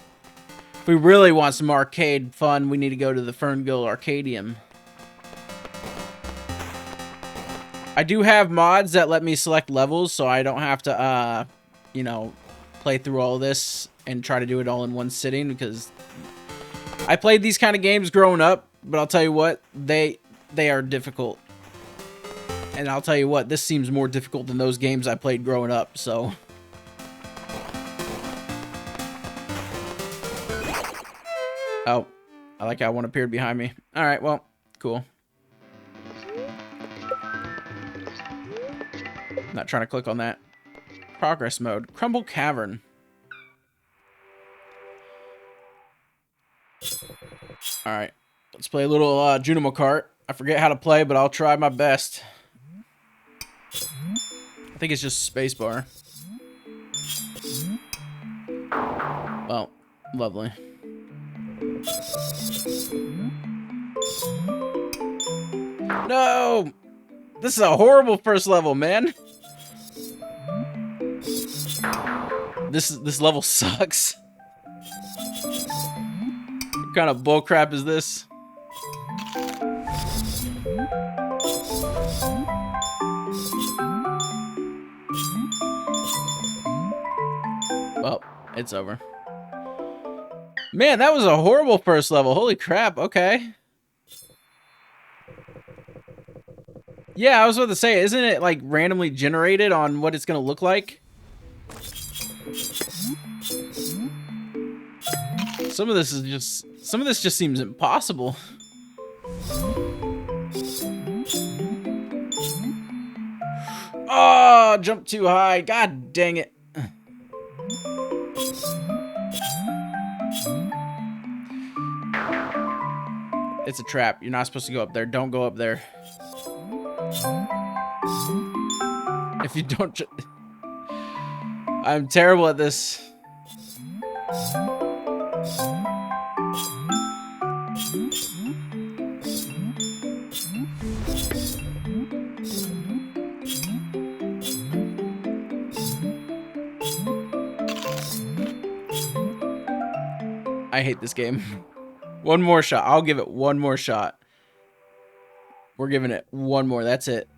If we really want some arcade fun, we need to go to the Ferngill Arcadium. I do have mods that let me select levels, so I don't have to, you know, play through all this and try to do it all in one sitting, because I played these kind of games growing up, but I'll tell you what, they are difficult. And I'll tell you what, this seems more difficult than those games I played growing up, so... Oh, I like how one appeared behind me. Alright, well, cool. Not trying to click on that. Progress mode. Crumble Cavern. Alright, let's play a little Junimo Kart. I forget how to play, but I'll try my best. I think it's just spacebar. Well, lovely. No! This is a horrible first level, man. This level sucks. What kind of bullcrap is this? Well, it's over. Man, that was a horrible first level. Holy crap, okay. Yeah, I was about to say, isn't it like randomly generated on what it's gonna look like? Some of this just seems impossible. Oh, jump too high. God dang it. It's a trap. You're not supposed to go up there. Don't go up there. If you don't... I'm terrible at this. I hate this game. One more shot. I'll give it one more shot. We're giving it one more. That's it.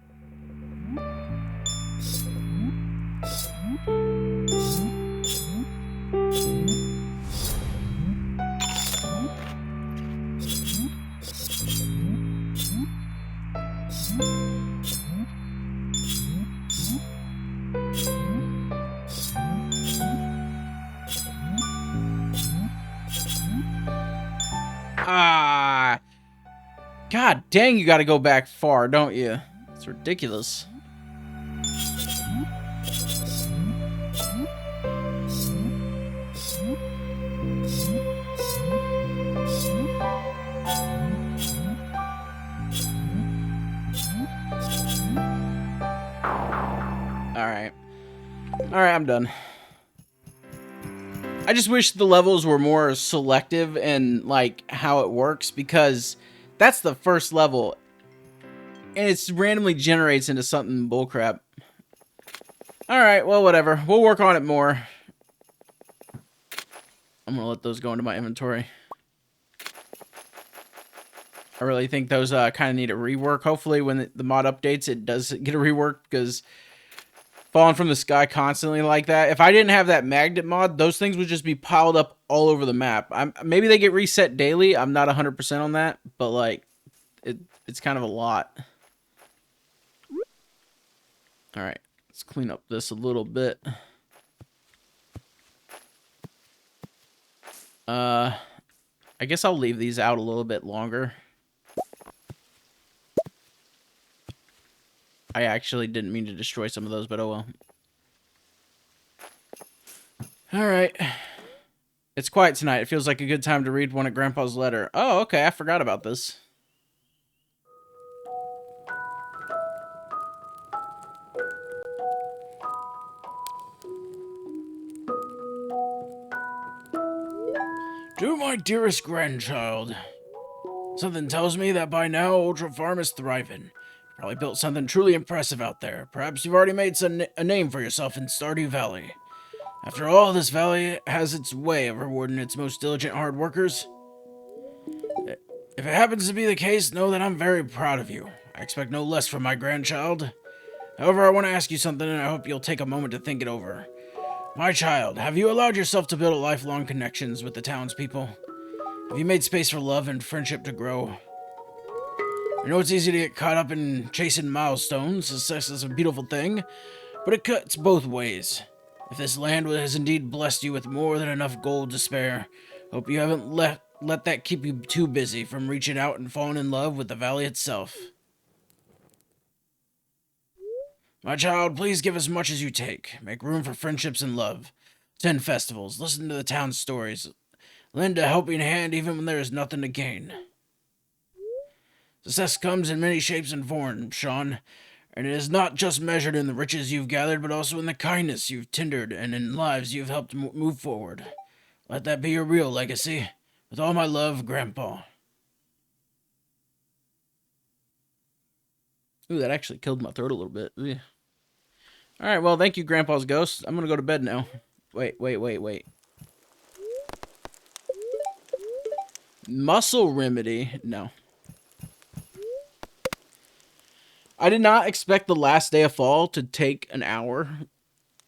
Ah. God dang, you gotta go back far, don't you? It's ridiculous. Alright. Alright, I'm done. I just wish the levels were more selective and like how it works, because that's the first level and it randomly generates into something bullcrap. Alright, well, whatever. We'll work on it more. I'm gonna let those go into my inventory. I really think those kind of need a rework. Hopefully when the mod updates, it does get a rework, because falling from the sky constantly like that. If I didn't have that magnet mod, those things would just be piled up all over the map. Maybe they get reset daily. I'm not 100% on that, but like it's kind of a lot. All right, let's clean up this a little bit. I guess I'll leave these out a little bit longer. I actually didn't mean to destroy some of those, but oh well. Alright. It's quiet tonight. It feels like a good time to read one of Grandpa's letter. Oh, okay. I forgot about this. To my dearest grandchild. Something tells me that by now Ultra Farm is thriving. Probably built something truly impressive out there. Perhaps you've already made a name for yourself in Stardew Valley. After all, this valley has its way of rewarding its most diligent hard workers. If it happens to be the case, know that I'm very proud of you. I expect no less from my grandchild. However, I want to ask you something, and I hope you'll take a moment to think it over. My child, have you allowed yourself to build lifelong connections with the townspeople? Have you made space for love and friendship to grow? I know it's easy to get caught up in chasing milestones. Success is a beautiful thing, but it cuts both ways. If this land has indeed blessed you with more than enough gold to spare, hope you haven't let that keep you too busy from reaching out and falling in love with the valley itself. My child, please give as much as you take. Make room for friendships and love. Attend festivals. Listen to the town's stories. Lend a helping hand even when there is nothing to gain. Success comes in many shapes and forms, Sean, and it is not just measured in the riches you've gathered, but also in the kindness you've tendered and in lives you've helped move forward. Let that be your real legacy. With all my love, Grandpa. Ooh, that actually killed my throat a little bit. Ugh. All right, well, thank you, Grandpa's Ghost. I'm gonna go to bed now. Wait. Muscle remedy? No. I did not expect the last day of fall to take an hour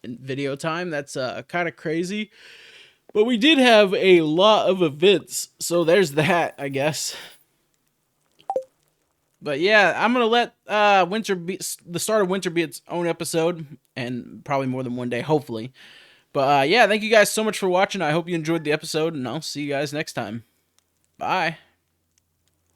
in video time. That's kind of crazy. But we did have a lot of events, so there's that, I guess. But yeah, I'm gonna let the start of winter be its own episode, and probably more than one day, hopefully. But yeah, thank you guys so much for watching. I hope you enjoyed the episode, and I'll see you guys next time. Bye.